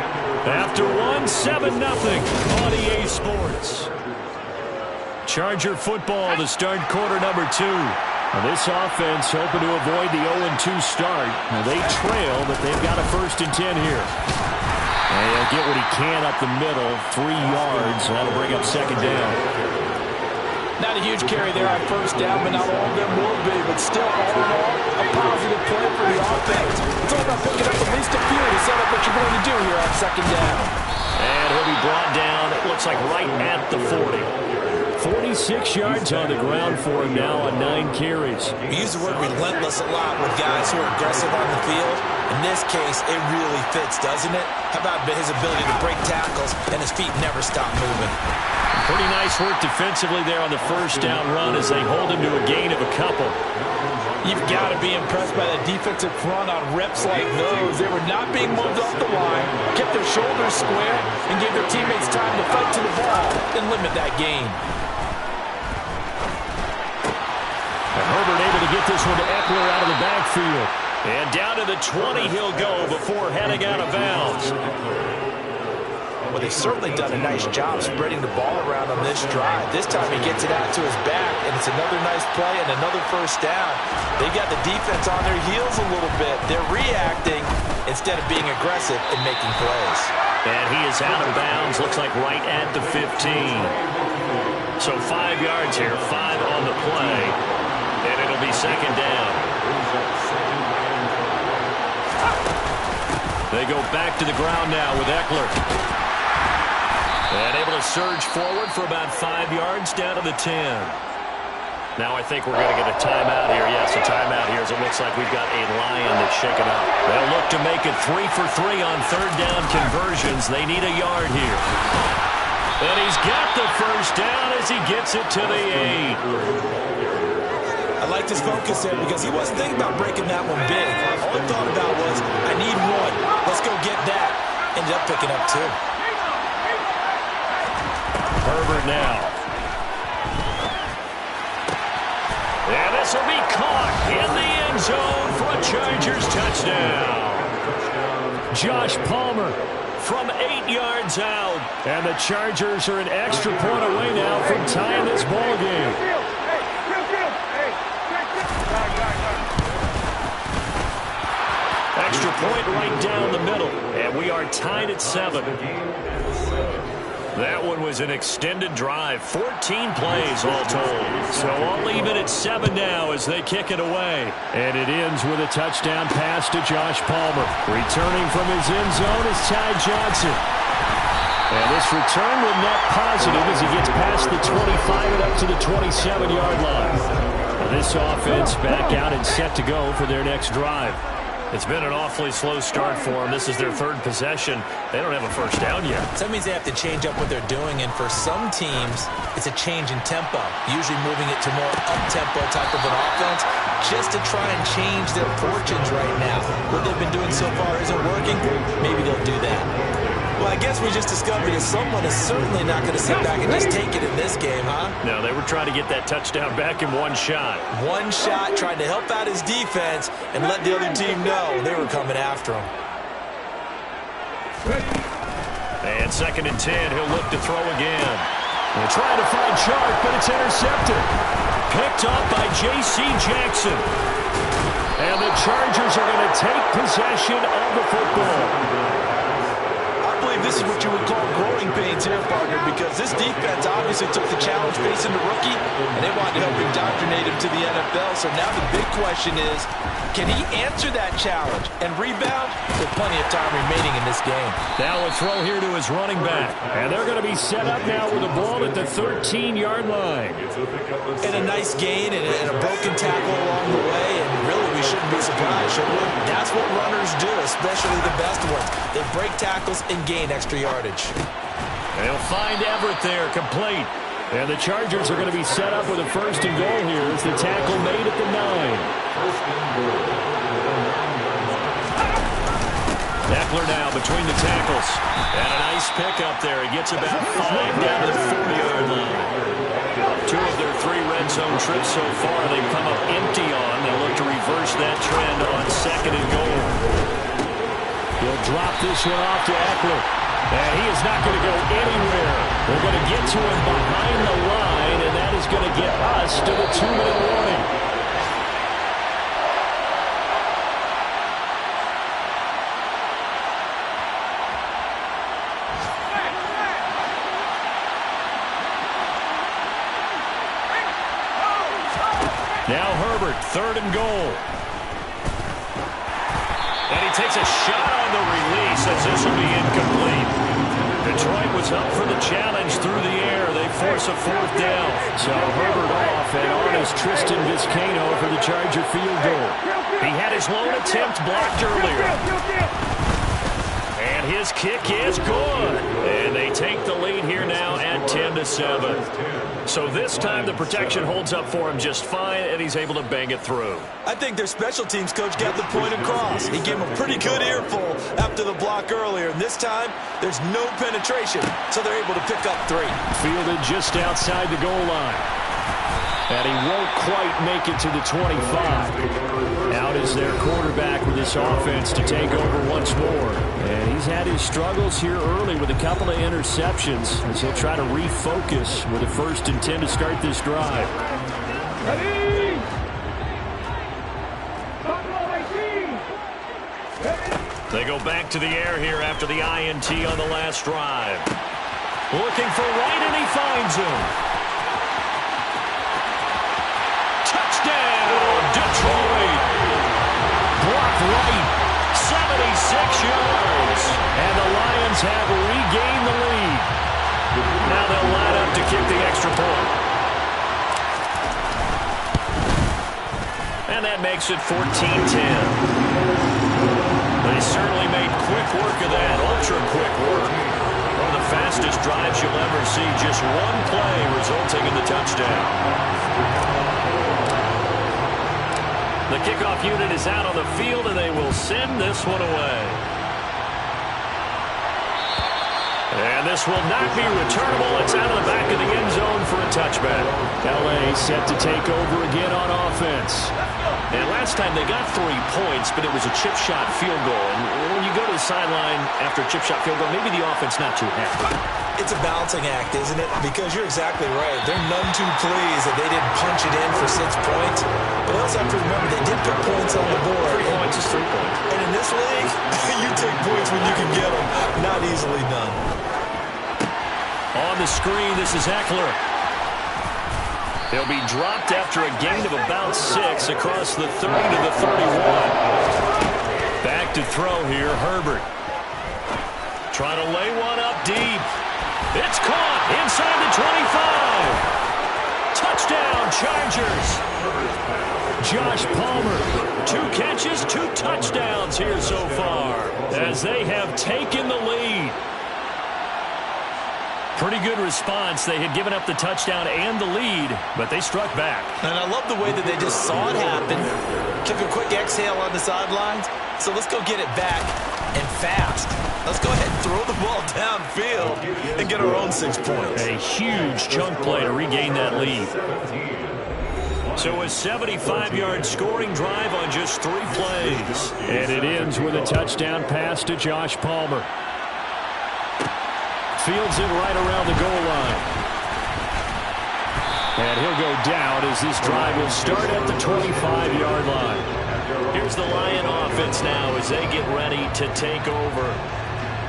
After 7-0 on EA Sports. Charger football to start quarter number 2. Now this offense hoping to avoid the 0-2 start. Now they trail, but they've got a 1st and 10 here. And he'll get what he can up the middle, 3 yards. That'll bring up 2nd down. Not a huge carry there on 1st down, but not all of them will be. But still, all in all, a positive play for the offense. It's all about picking up at least a few to set up what you're going to do here on 2nd down. And he'll be brought down, it looks like right at the 40. 46 yards on the ground for him now on 9 carries. We use the word relentless a lot with guys who are aggressive on the field. In this case, it really fits, doesn't it? How about his ability to break tackles and his feet never stop moving? Pretty nice work defensively there on the first down run as they hold him to a gain of a couple. You've got to be impressed by that defensive front on reps like those. They were not being moved off the line, kept their shoulders square, and gave their teammates time to fight to the ball and limit that gain. And Herbert able to get this one to Eckler out of the backfield. And down to the 20 he'll go before heading out of bounds. Well, they've certainly done a nice job spreading the ball around on this drive. This time he gets it out to his back, and it's another nice play and another first down. They got the defense on their heels a little bit. They're reacting instead of being aggressive and making plays. And he is out of bounds. Looks like right at the 15. So 5 yards here, 5 on the play. And it'll be second down. They go back to the ground now with Eckler. And able to surge forward for about 5 yards down to the 10. Now I think we're going to get a timeout here. Yes, a timeout here as it looks like we've got a Lion that's shaken up. They'll look to make it 3 for 3 on third down conversions. They need a yard here. And he's got the first down as he gets it to the 8. I liked his focus there because he wasn't thinking about breaking that one big. All he thought about was, I need one. Let's go get that. Ended up picking up 2. Herbert now. And this will be caught in the end zone for a Chargers touchdown. Josh Palmer From 8 yards out. And the Chargers are an extra point away now from tying this ball game. Extra point right down the middle. And we are tied at 7. That one was an extended drive. 14 plays all told. So all even at 7 now as they kick it away. And it ends with a touchdown pass to Josh Palmer. Returning from his end zone is Ty Johnson. And this return will net positive as he gets past the 25 and up to the 27-yard line. Now this offense back out and set to go for their next drive. It's been an awfully slow start for them. This is their 3rd possession. They don't have a first down yet. So that means they have to change up what they're doing, and for some teams, it's a change in tempo, usually moving it to more up-tempo type of an offense just to try and change their fortunes right now. What they've been doing so far isn't working. Maybe they'll do that. Well, I guess we just discovered that someone is certainly not going to sit back and just take it in this game, huh? No, they were trying to get that touchdown back in one shot. One shot, trying to help out his defense and let the other team know they were coming after him. And 2nd and 10, he'll look to throw again. They're trying to find Chark, but it's intercepted. Picked up by J.C. Jackson. And the Chargers are going to take possession of the football. This is what you would call growing pains here, partner, because this defense obviously took the challenge facing the rookie, and they wanted to help indoctrinate him to the NFL. So now the big question is, can he answer that challenge and rebound with plenty of time remaining in this game? Now a throw here to his running back. And they're going to be set up now with the ball at the 13-yard line. And a nice gain and a broken tackle along the way, and really we shouldn't be surprised, should we? That's what runners do, especially the best ones. They break tackles and gain extra yardage. They'll find Everett there, complete. And the Chargers are going to be set up with a 1st and goal here as the tackle made at the 9. Eckler now between the tackles. And a nice pickup there. He gets about 5 down to the 40-yard line. 2 of their 3 red zone trips so far they've come up empty on. They'll look to reverse that trend on 2nd and goal. He'll drop this one off to Eckler. And he is not going to go anywhere. We're going to get to him behind the line, and that is going to get us to the 2-minute warning. Now Herbert, 3rd and goal. And he takes a shot on the release as this will be incomplete. Detroit was up for the challenge through the air. They force a 4th down. So Herbert off, and on is Tristan Vizcaino for the Charger field goal. He had his lone attempt blocked earlier. And his kick is good. And they take the lead here now at 10-7. So this time the protection holds up for him just fine, and he's able to bang it through. I think their special teams coach got the point across. He gave him a pretty good earful after the block earlier, and this time there's no penetration, so they're able to pick up 3. Fielded just outside the goal line. And he won't quite make it to the 25. Out is their quarterback with this offense to take over once more. And he's had his struggles here early with a couple of interceptions as he'll try to refocus with a 1st and 10 to start this drive. They go back to the air here after the INT on the last drive. Looking for Wright, and he finds him. Touchdown, Detroit. Brock Wright, 76 yards. And the Lions have regained the lead. Now they'll line up to kick the extra point. And that makes it 14-10. They certainly made quick work of that, ultra-quick work. One of the fastest drives you'll ever see, just one play resulting in the touchdown. The kickoff unit is out on the field, and they will send this one away. And this will not be returnable. It's out of the back of the end zone for a touchback. L.A. set to take over again on offense. And last time they got 3 points, but it was a chip shot field goal. And when you go to the sideline after a chip shot field goal, maybe the offense not too happy. It's a balancing act, isn't it? Because you're exactly right. They're none too pleased that they didn't punch it in for 6 points. But also have to remember they did put points on the board. 3 points is 3 points. And in this league, you take points when you can get them. Not easily done. On the screen, this is Eckler. He'll be dropped after a gain of about 6 across the 30 to the 31. Back to throw here, Herbert. Trying to lay one up deep. It's caught inside the 25. Touchdown, Chargers. Josh Palmer. 2 catches, 2 touchdowns here so far as they have taken the lead. Pretty good response. They had given up the touchdown and the lead, but they struck back. And I love the way that they just saw it happen. Took a quick exhale on the sidelines. So let's go get it back and fast. Let's go ahead and throw the ball downfield and get our own 6 points. A huge chunk play to regain that lead. So a 75-yard scoring drive on just 3 plays. And it ends with a touchdown pass to Josh Palmer. Fields it right around the goal line. And he'll go down as this drive will start at the 25-yard line. Here's the Lion offense now as they get ready to take over.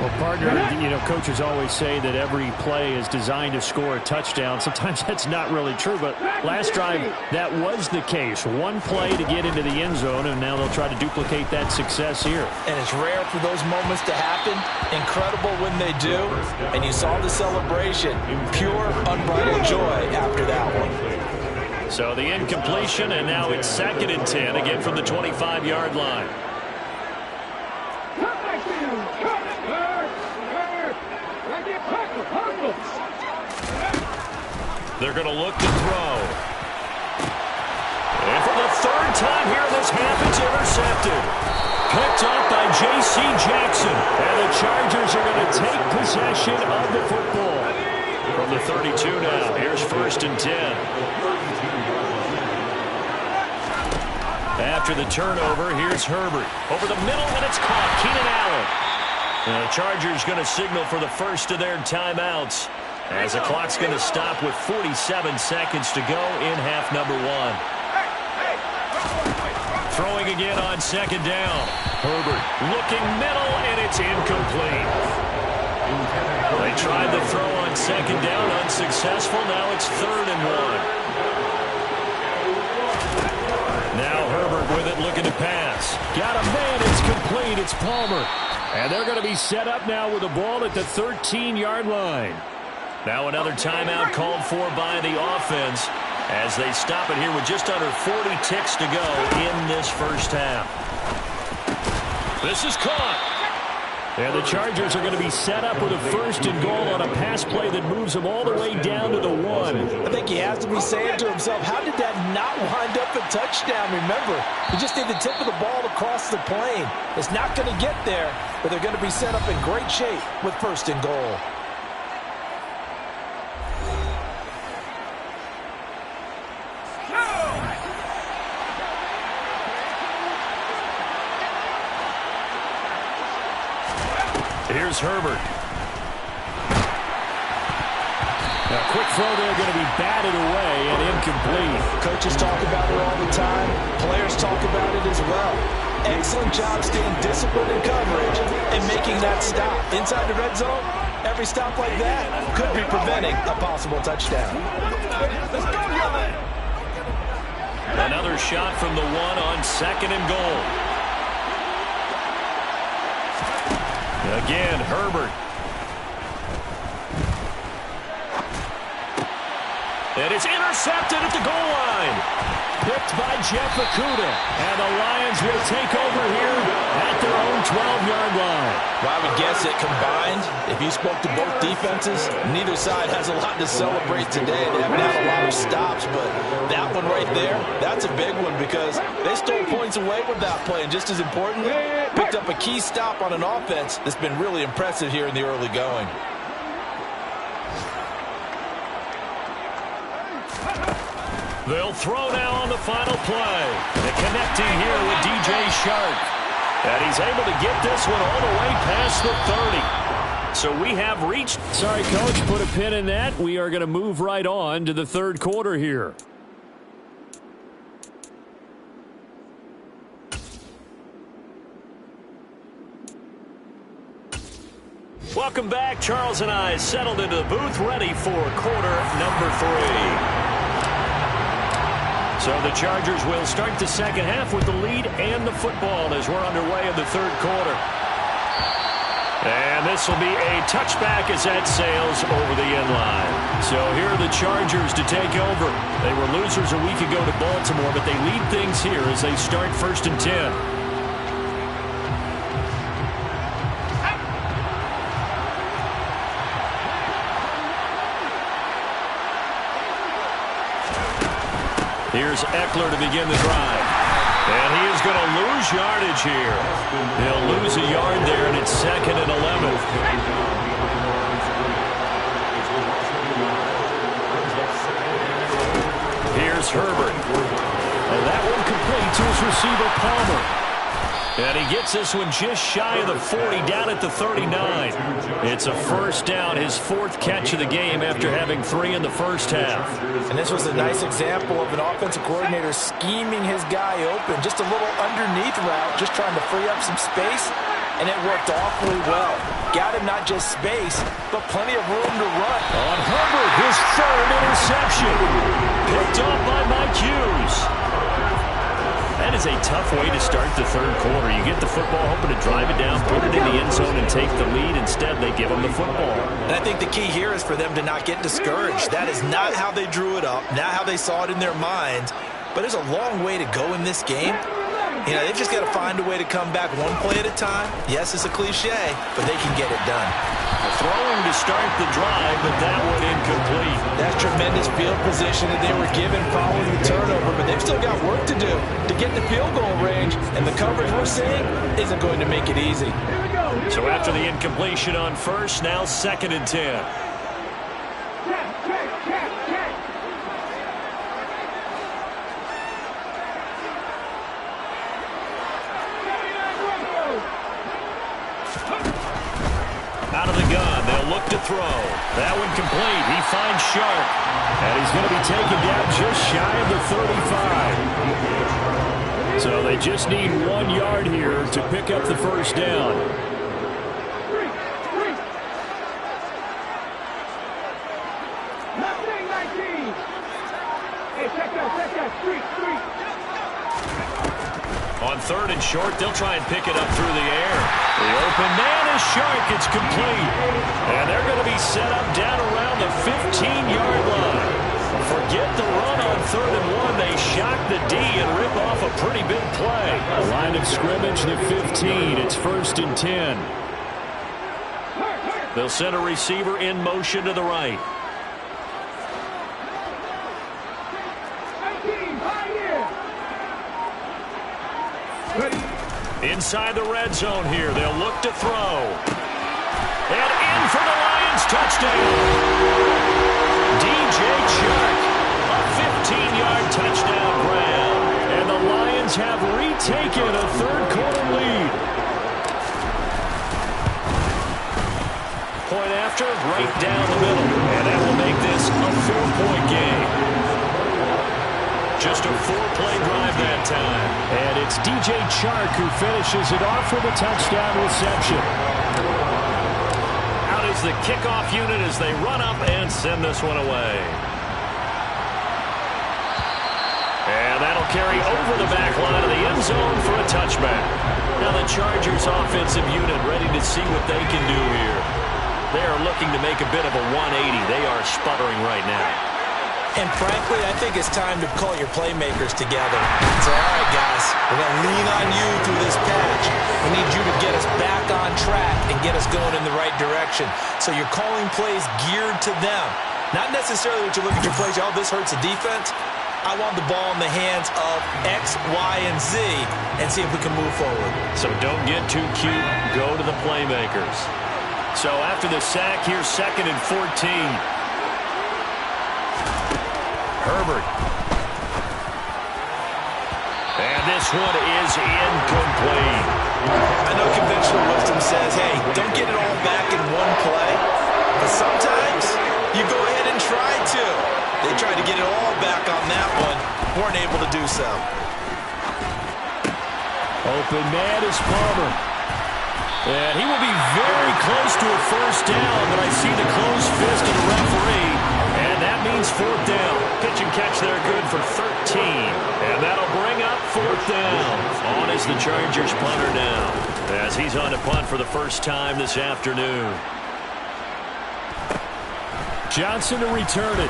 Well, partner, you know, coaches always say that every play is designed to score a touchdown. Sometimes that's not really true, but last drive, that was the case. 1 play to get into the end zone, and now they'll try to duplicate that success here. And it's rare for those moments to happen. Incredible when they do. And you saw the celebration. Pure, unbridled joy after that one. So the incompletion, and now it's 2nd and 10, again from the 25-yard line. They're going to look to throw. And for the 3rd time here in this half, it's intercepted. Picked up by J.C. Jackson. And the Chargers are going to take possession of the football. From the 32 now, here's 1st and 10. After the turnover, here's Herbert. Over the middle, and it's caught. Keenan Allen. And the Chargers going to signal for the first of their timeouts, as the clock's going to stop with 47 seconds to go in half number 1. Throwing again on 2nd down. Herbert looking middle, and it's incomplete. They tried the throw on 2nd down, unsuccessful. Now it's 3rd and 1. Now Herbert with it, looking to pass. Got a man, it's complete, it's Palmer. And they're going to be set up now with the ball at the 13-yard line. Now another timeout called for by the offense as they stop it here with just under 40 ticks to go in this first half. This is caught. And the Chargers are going to be set up with a 1st and goal on a pass play that moves them all the way down to the 1. I think he has to be saying to himself, how did that not wind up a touchdown? Remember, he just did the tip of the ball across the plane. It's not going to get there, but they're going to be set up in great shape with 1st and goal. Here's Herbert. A quick throw there, going to be batted away and incomplete. Coaches talk about it all the time. Players talk about it as well. Excellent job staying disciplined in coverage and making that stop. Inside the red zone, every stop like that could be preventing a possible touchdown. Another shot from the one on 2nd and goal. Again, Herbert. And it's intercepted at the goal line. Picked by Jeff Okudah. And the Lions will take over here at their own 12-yard line. Well, I would guess it combined. If you spoke to both defenses, neither side has a lot to celebrate today. They haven't had a lot of stops, but that one right there, that's a big one because they stole points away with that play. And just as importantly, picked up a key stop on an offense that's been really impressive here in the early going. They'll throw now on the final play. And connecting here with DJ Shark. And he's able to get this one all the way past the 30. So we have reached. Sorry, Coach, put a pin in that. We are going to move right on to the third quarter here. Welcome back. Charles and I settled into the booth, ready for quarter number 3. So the Chargers will start the second half with the lead and the football as we're underway in the third quarter. And this will be a touchback as that sails over the end line. So here are the Chargers to take over. They were losers a week ago to Baltimore, but they lead things here as they start 1st and 10. Here's Eckler to begin the drive. And he is going to lose yardage here. He'll lose a yard there, and it's 2nd and 11. Here's Herbert. And that one complete to his receiver, Palmer. And he gets this one just shy of the 40, down at the 39. It's a first down, his 4th catch of the game after having 3 in the first half. And this was a nice example of an offensive coordinator scheming his guy open. Just a little underneath route, just trying to free up some space, and it worked awfully well. Got him not just space, but plenty of room to run. On Herbert, his 3rd interception. Picked off by Mike Hughes. That is a tough way to start the third quarter. You get the football, hoping to drive it down, put it in the end zone, and take the lead. Instead, they give them the football. And I think the key here is for them to not get discouraged. That is not how they drew it up, not how they saw it in their minds. But there's a long way to go in this game. You know, they've just got to find a way to come back one play at a time. Yes, it's a cliche, but they can get it done. Throwing to start the drive, but that one incomplete. That's tremendous field position that they were given following the turnover, but they've still got work to do to get the field goal range, and the coverage we're seeing isn't going to make it easy. So after the incompletion on first, now 2nd and 10. Out of the gun, they'll look to throw. That one complete. He finds Sharp. And he's going to be taken down just shy of the 35. So they just need 1 yard here to pick up the first down. On 3rd and short, they'll try and pick it up through the air. The open man is Shark. It's complete. And they're going to be set up down around the 15-yard line. Forget the run on 3rd and 1. They shock the D and rip off a pretty big play. The line of scrimmage, the 15. It's 1st and 10. They'll send a receiver in motion to the right. Inside the red zone here. They'll look to throw. And in for the Lions touchdown. DJ Chark. A 15-yard touchdown grab. And the Lions have retaken a third quarter lead. Point after, right down the middle. And that will make this a 4-point game. Just a 4-play drive that time. And it's It's DJ Chark who finishes it off with a touchdown reception. Out is the kickoff unit as they run up and send this one away. And that'll carry over the back line of the end zone for a touchback. Now the Chargers offensive unit ready to see what they can do here. They are looking to make a bit of a 180. They are sputtering right now. And frankly, I think it's time to call your playmakers together and say, all right, guys, we're going to lean on you through this patch. We need you to get us back on track and get us going in the right direction. So you're calling plays geared to them. Not necessarily that you look at your plays, oh, this hurts the defense. I want the ball in the hands of X, Y, and Z and see if we can move forward. So don't get too cute. Go to the playmakers. So after the sack, here's 2nd and 14. Herbert. And this one is incomplete. I know conventional wisdom says, hey, don't get it all back in one play. But sometimes you go ahead and try to. They tried to get it all back on that one. Weren't able to do so. Open man is Palmer. And he will be very close to a first down, but I see the closed fist of the referee. And that means 4th down. Pitch and catch there good for 13. And that'll bring up 4th down. On is the Chargers punter now, as he's on to punt for the first time this afternoon. Johnson to return it.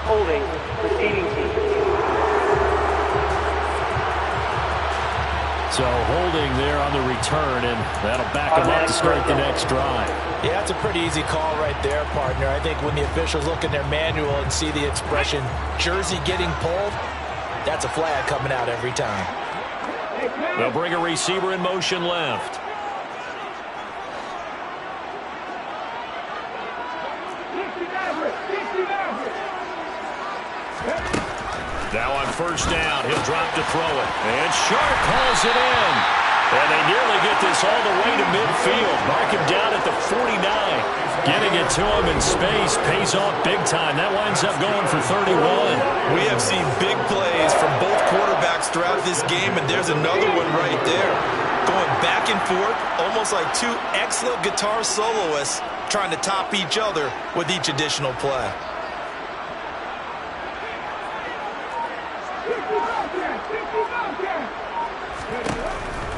Holding, receiving team. So holding there on the return, and that'll back them up to start the next drive. Yeah, that's a pretty easy call right there, partner. I think when the officials look in their manual and see the expression, jersey getting pulled, that's a flag coming out every time. They'll bring a receiver in motion left. Now on first down, he'll drop to throw it. And Sharp hauls it in. And they nearly get this all the way to midfield. Mark him down at the 49. Getting it to him in space pays off big time. That winds up going for 31. We have seen big plays from both quarterbacks throughout this game, and there's another one right there. Going back and forth, almost like two excellent guitar soloists trying to top each other with each additional play.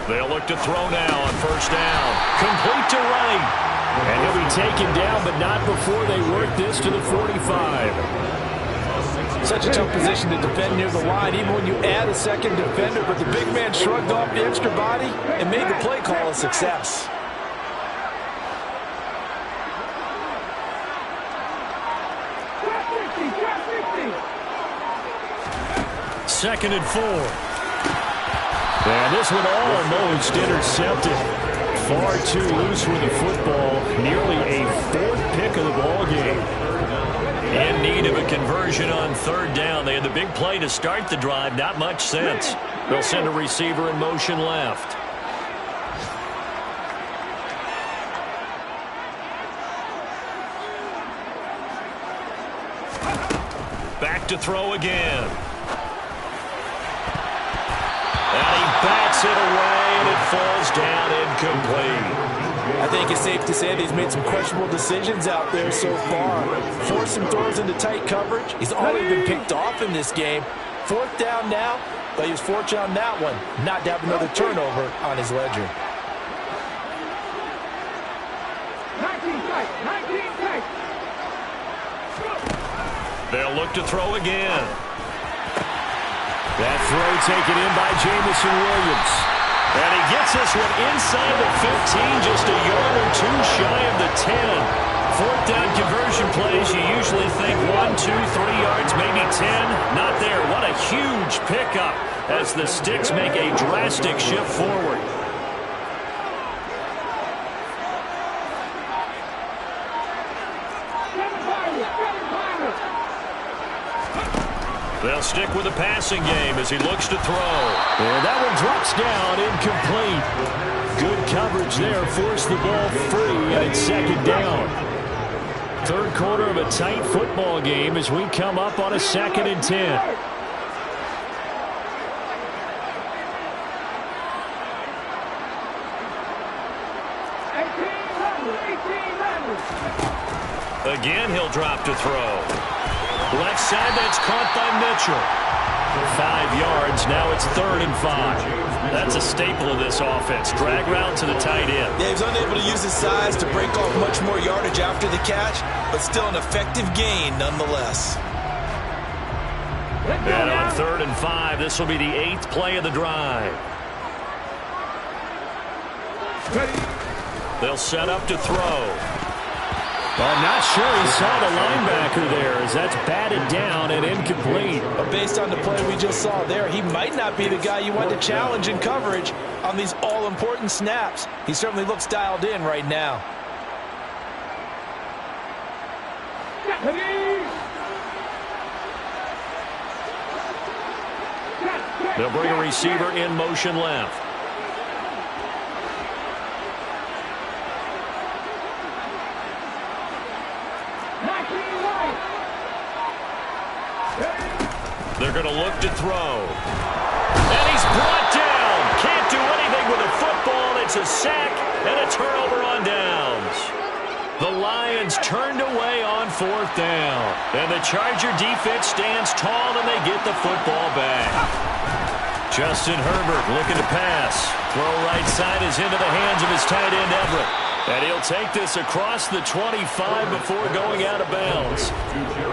They'll look to throw now on first down. Complete to right. And he'll be taken down, but not before they work this to the 45. Such a tough position to defend near the line, even when you add a second defender, but the big man shrugged off the extra body and made the play call a success. Second and 4. And this one almost intercepted. Far too loose with the football. Nearly a 4th pick of the ball game. In need of a conversion on third down. They had the big play to start the drive. Not much sense. They'll send a receiver in motion left. Back to throw again. And he bats it away, and it falls down incomplete. I think it's safe to say that he's made some questionable decisions out there so far. Forced some throws into tight coverage. He's only been picked off in this game. 4th down now, but he was fortunate on that one not to have another turnover on his ledger. 19 tight, 19 tight. They'll look to throw again. That throw taken in by Jamison Williams. And he gets this one inside the 15, just a yard or two shy of the 10. 4th down conversion plays, you usually think 1, 2, 3 yards, maybe 10. Not there. What a huge pickup as the Sticks make a drastic shift forward. They'll stick with the passing game as he looks to throw. And that one drops down, incomplete. Good coverage there, forced the ball free, and it's 2nd down. third quarter of a tight football game as we come up on a 2nd and 10. Again, he'll drop to throw. Left side, that's caught by Mitchell. 5 yards. Now it's 3rd and 5. That's a staple of this offense. Drag route to the tight end. Yeah, he was unable to use his size to break off much more yardage after the catch, but still an effective gain nonetheless. And on 3rd and 5, this will be the 8th play of the drive. They'll set up to throw. Well, I'm not sure he saw the linebacker there as that's batted down and incomplete. But based on the play we just saw there, he might not be the guy you want to challenge in coverage on these all-important snaps. He certainly looks dialed in right now. They'll bring a receiver in motion left. They're going to look to throw. And he's brought down. Can't do anything with a football. It's a sack and a turnover on downs. The Lions turned away on 4th down. And the Charger defense stands tall and they get the football back. Justin Herbert looking to pass. Throw right side is into the hands of his tight end Everett. And he'll take this across the 25 before going out of bounds.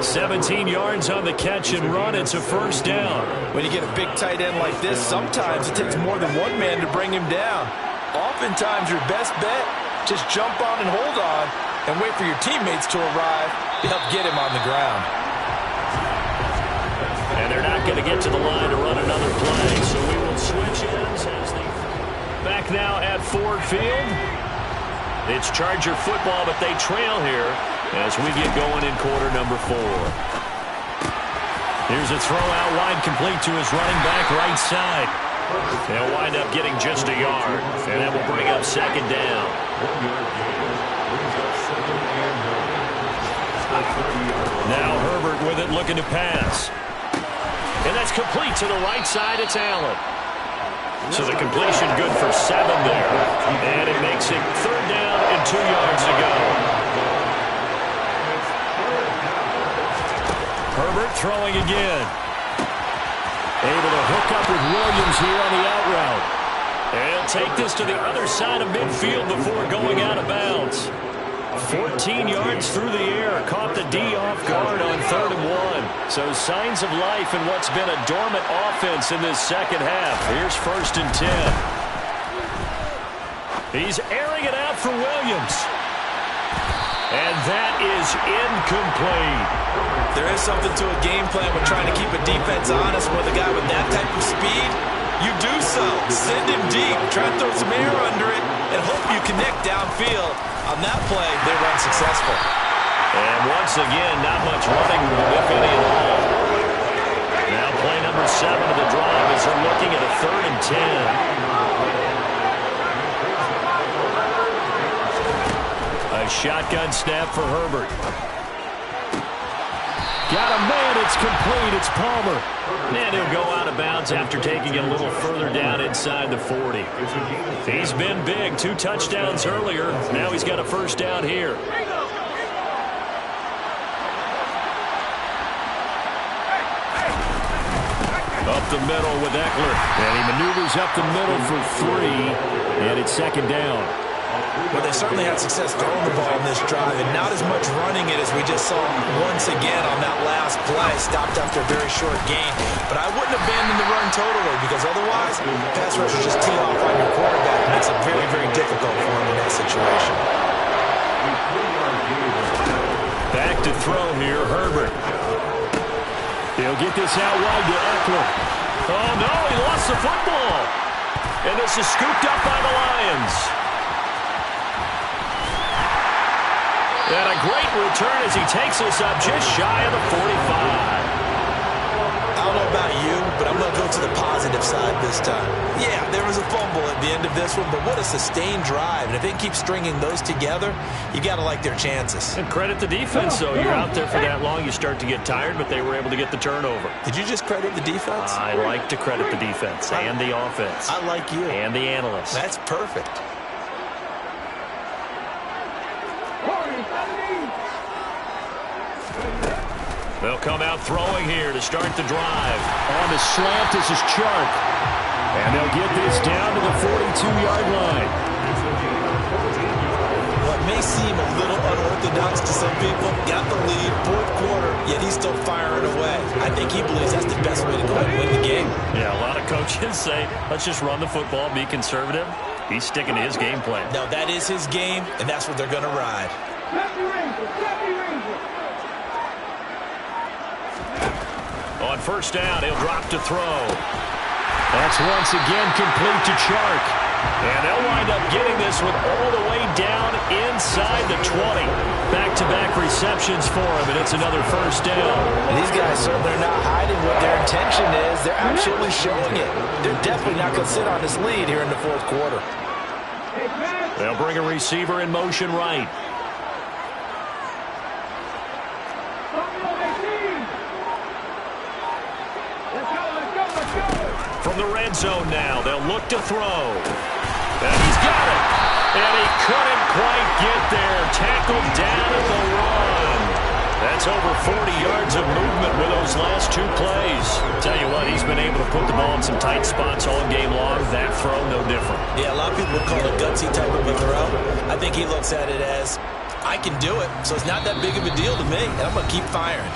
17 yards on the catch and run. It's a 1st down. When you get a big tight end like this, sometimes it takes more than one man to bring him down. Oftentimes, your best bet, just jump on and hold on and wait for your teammates to arrive to help get him on the ground. And they're not going to get to the line to run another play, so we will switch ends as they... Back now at Ford Field. It's Charger football, but they trail here as we get going in quarter number 4. Here's a throw out wide, complete to his running back right side. They'll wind up getting just a yard, and that will bring up 2nd down. Now Herbert with it, looking to pass. And that's complete to the right side. It's Allen. So the completion good for 7 there. And it makes it 3rd down and 2 yards to go. Herbert throwing again. Able to hook up with Williams here on the out route. And he'll take this to the other side of midfield before going out of bounds. 14 yards through the air. Caught the D off guard on 3rd and 1. So signs of life in what's been a dormant offense in this second half. Here's 1st and 10. He's airing it out for Williams. And that is incomplete. There is something to a game plan with trying to keep a defense honest with a guy with that type of speed. You do so. Send him deep. Try to throw some air under it and hope you connect downfield. On that play, they were unsuccessful. And once again, not much running room, if any at all. Now play number 7 of the drive as they're looking at a 3rd and 10. A shotgun snap for Herbert. Got a man. It's complete. It's Palmer. And he'll go out of bounds after taking it a little further down inside the 40. He's been big. 2 touchdowns earlier. Now he's got a 1st down here. Up the middle with Eckler. And he maneuvers up the middle for 3. And it's 2nd down. Well, they certainly had success throwing the ball in this drive, and not as much running it as we just saw once again on that last play. Stopped after a very short gain. But I wouldn't abandon the run totally, because otherwise, pass rushers just tee off on your quarterback. It makes it very, very difficult for him in that situation. Back to throw here, Herbert. He'll get this out wide to Eckler. Oh, no, he lost the football. And this is scooped up by the Lions. And a great return as he takes us up just shy of the 45. I don't know about you, but I'm going to go to the positive side this time. Yeah, they were was a fumble at the end of this one, but what a sustained drive. And if they keep stringing those together, you got to like their chances. And credit the defense, though. You're out there for that long, you start to get tired, but they were able to get the turnover. Did you just credit the defense? I like to credit the defense and the offense. I like you. And the analysts. That's perfect. They'll come out throwing here to start the drive. On the slant, this is Chark. And they'll get this down to the 42-yard line. What may seem a little unorthodox to some people, got the lead, fourth quarter, yet he's still firing away. I think he believes that's the best way to go and win the game. Yeah, a lot of coaches say, let's just run the football, be conservative. He's sticking to his game plan. No, that is his game, and that's what they're going to ride. On first down, he'll drop to throw. That's once again complete to Chark. And they'll wind up getting this one all the way down inside the 20. Back-to-back receptions for him, and it's another first down. And these guys certainly are not hiding what their intention is. They're actually showing it. They're definitely not going to sit on this lead here in the fourth quarter. They'll bring a receiver in motion right. From the red zone now, they'll look to throw. And he's got it. And he couldn't quite get there. Tackled down at the run. That's over 40 yards of movement with those last two plays. Tell you what, he's been able to put the ball in some tight spots all game long. That throw, no different. Yeah, a lot of people call it gutsy type of a throw. I think he looks at it as, I can do it, so it's not that big of a deal to me, and I'm going to keep firing.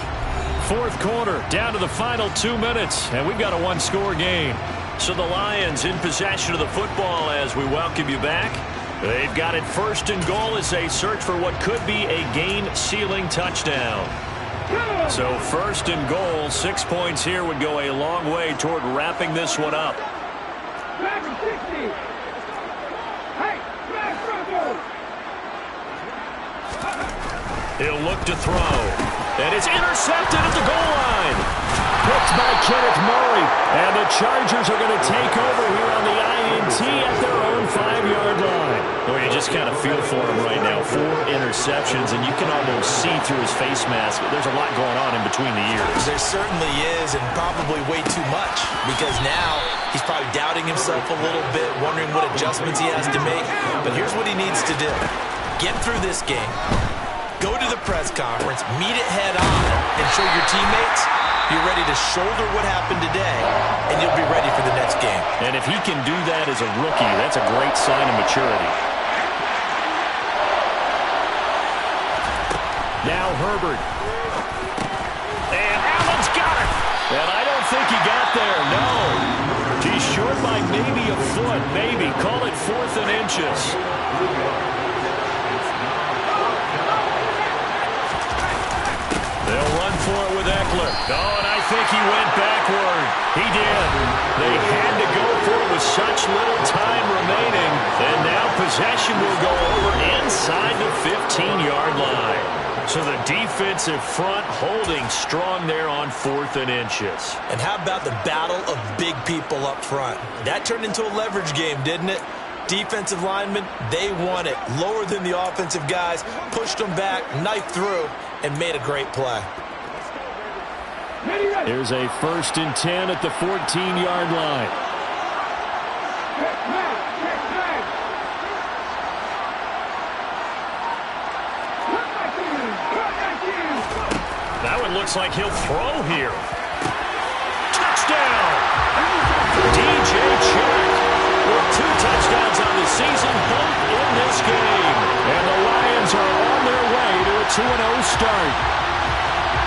Fourth quarter, down to the final 2 minutes, and we've got a one-score game. So the Lions in possession of the football as we welcome you back. They've got it first and goal as they search for what could be a game-sealing touchdown. So first and goal, 6 points here would go a long way toward wrapping this one up. He'll look to throw. And it's intercepted at the goal line. Picked by Kenneth Murray. And the Chargers are going to take over here on the INT at their own 5-yard line. Well, you just kind of feel for him right now. 4 interceptions, and you can almost see through his face mask. There's a lot going on in between the ears. There certainly is, and probably way too much, because now he's probably doubting himself a little bit, wondering what adjustments he has to make. But here's what he needs to do. Get through this game. Go to the press conference, meet it head on, and show your teammates you're ready to shoulder what happened today, and you'll be ready for the next game. And if he can do that as a rookie, that's a great sign of maturity. Now Herbert. And Allen's got it. And I don't think he got there, no. He's short by maybe a foot, maybe. Call it 4th and inches. They'll run for it with Eckler. Oh, and I think he went backward. He did. They had to go for it with such little time remaining. And now possession will go over inside the 15-yard line. So the defensive front holding strong there on 4th and inches. And how about the battle of big people up front? That turned into a leverage game, didn't it? Defensive linemen, they won it. Lower than the offensive guys, pushed them back, knifed through, and made a great play. Here's a 1st and 10 at the 14-yard line. That one looks like he'll throw here. Touchdown! DJ Chark with 2 touchdowns on the season, both in this game. And the Lions are on their way to a 2-0 start.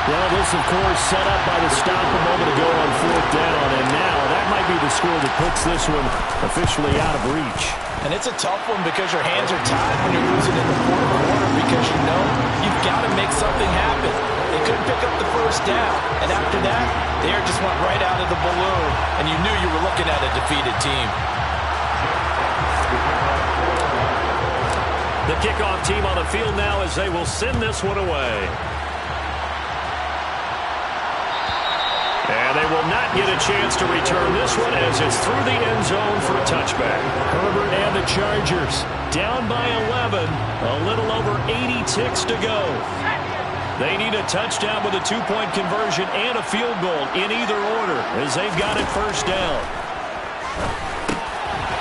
Well, this, of course, set up by the stop a moment ago on 4th down, and now that might be the score that puts this one officially out of reach. And it's a tough one because your hands are tied when you're losing in the fourth quarter because you know you've got to make something happen. They couldn't pick up the first down, and after that, the air just went right out of the balloon, and you knew you were looking at a defeated team. The kickoff team on the field now as they will send this one away. And And they will not get a chance to return this one as it's through the end zone for a touchback. Herbert and the Chargers down by 11. A little over 80 ticks to go. They need a touchdown with a two-point conversion and a field goal in either order as they've got it first down.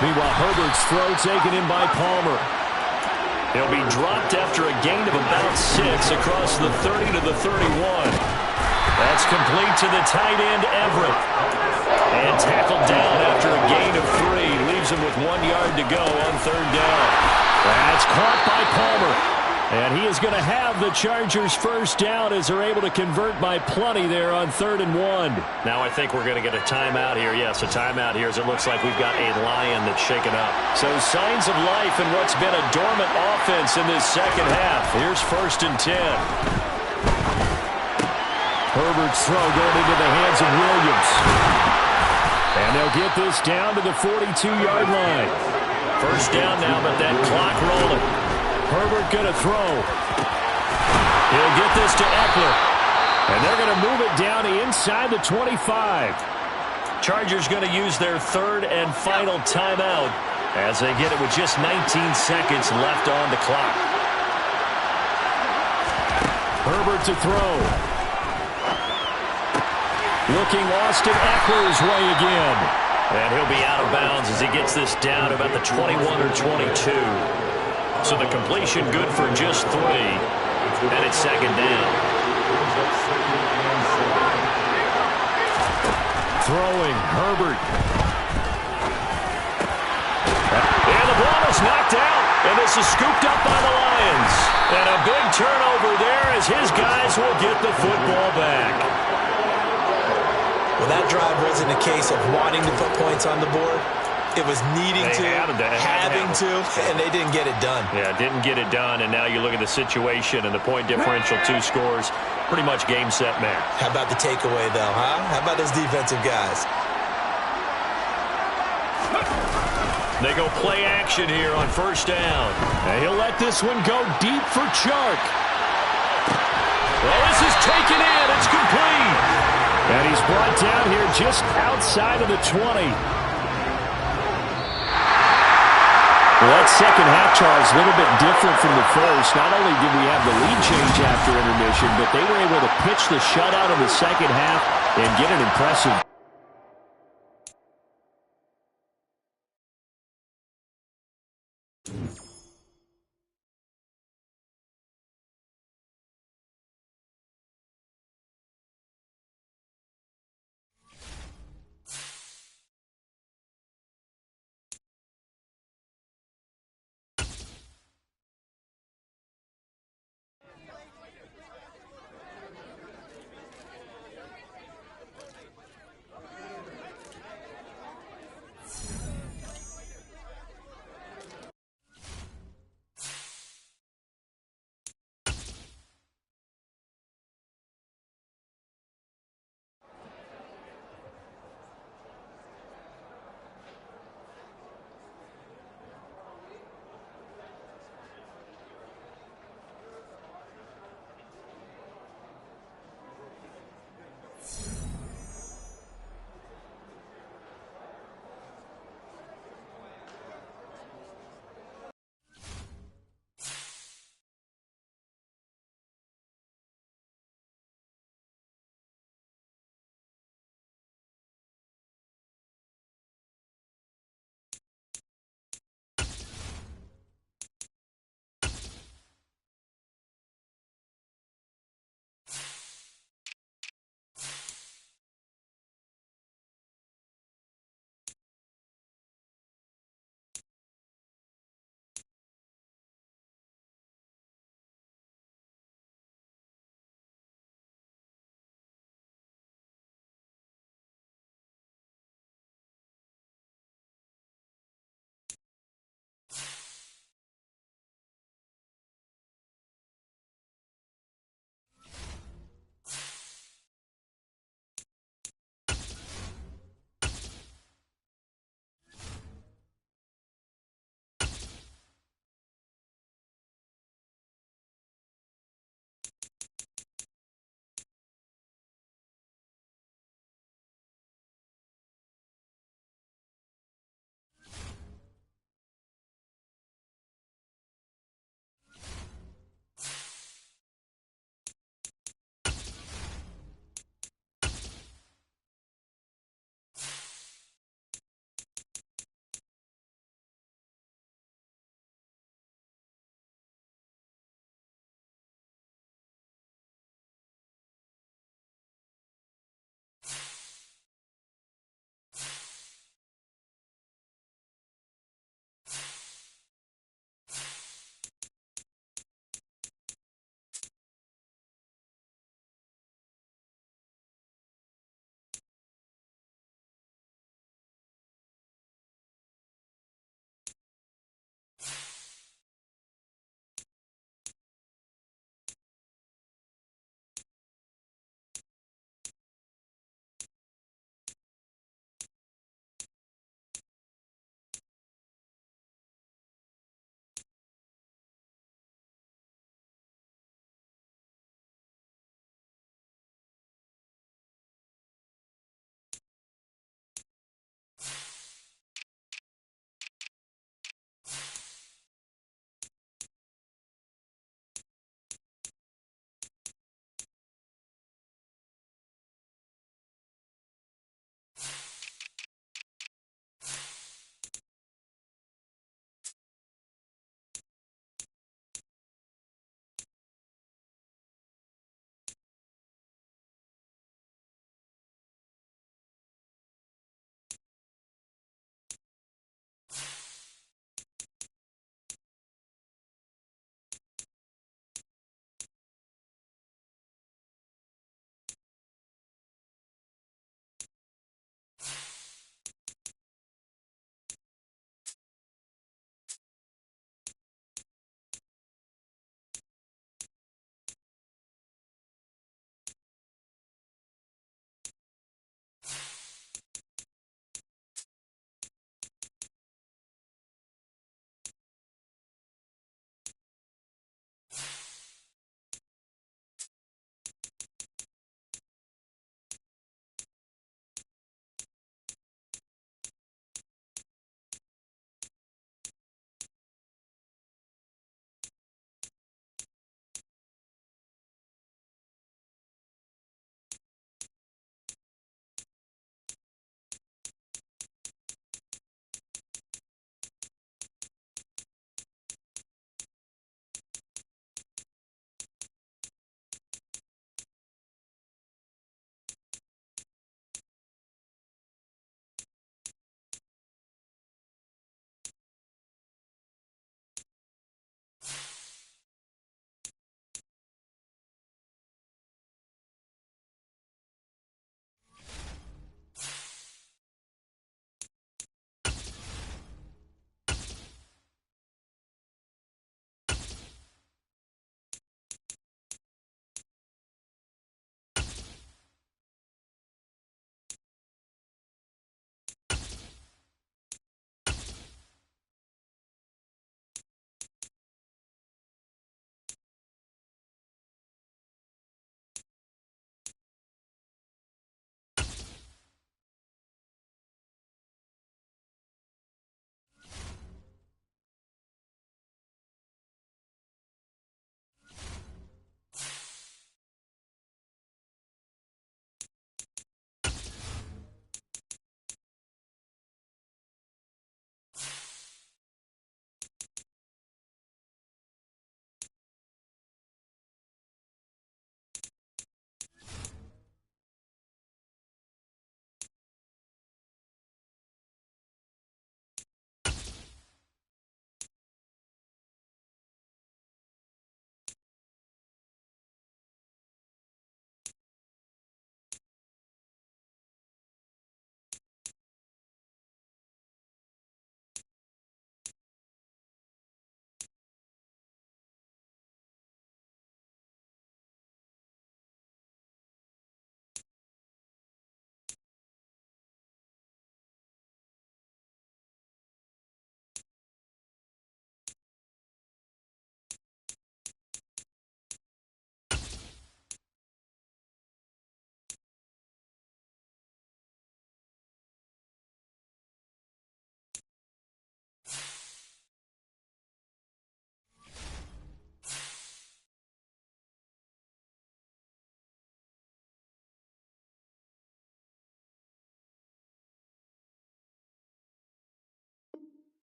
Meanwhile, Herbert's throw taken in by Palmer. He'll be dropped after a gain of about 6 across the 30 to the 31. That's complete to the tight end, Everett. And tackled down after a gain of 3. Leaves him with 1 yard to go on third down. That's caught by Palmer. And he is going to have the Chargers first down as they're able to convert by plenty there on 3rd and 1. Now I think we're going to get a timeout here. Yes, a timeout here as it looks like we've got a lion that's shaken up. So signs of life in what's been a dormant offense in this second half. Here's 1st and 10. Herbert's throw going into the hands of Williams. And they'll get this down to the 42-yard line. First down now, but that clock rolling. Herbert going to throw. He'll get this to Eckler. And they're going to move it down inside the 25. Chargers going to use their 3rd and final timeout as they get it with just 19 seconds left on the clock. Herbert to throw. Looking Austin Eckler's way again. And he'll be out of bounds as he gets this down about the 21 or 22. So the completion good for just 3. And it's second down. Throwing, Herbert. And the ball is knocked out. And this is scooped up by the Lions. And a big turnover there as his guys will get the football back. Well, that drive wasn't a case of wanting to put points on the board. It was needing to, having to, and they didn't get it done. Yeah, didn't get it done, and now you look at the situation and the point differential, 2 scores, pretty much game, set, match. How about the takeaway, though, huh? How about those defensive guys? They go play action here on first down. And he'll let this one go deep for Chark. Well, this is taken in. It's complete. And he's brought down here just outside of the 20. Well, that second half, Charles, a little bit different from the first. Not only did we have the lead change after intermission, but they were able to pitch the shutout in the second half and get an impressive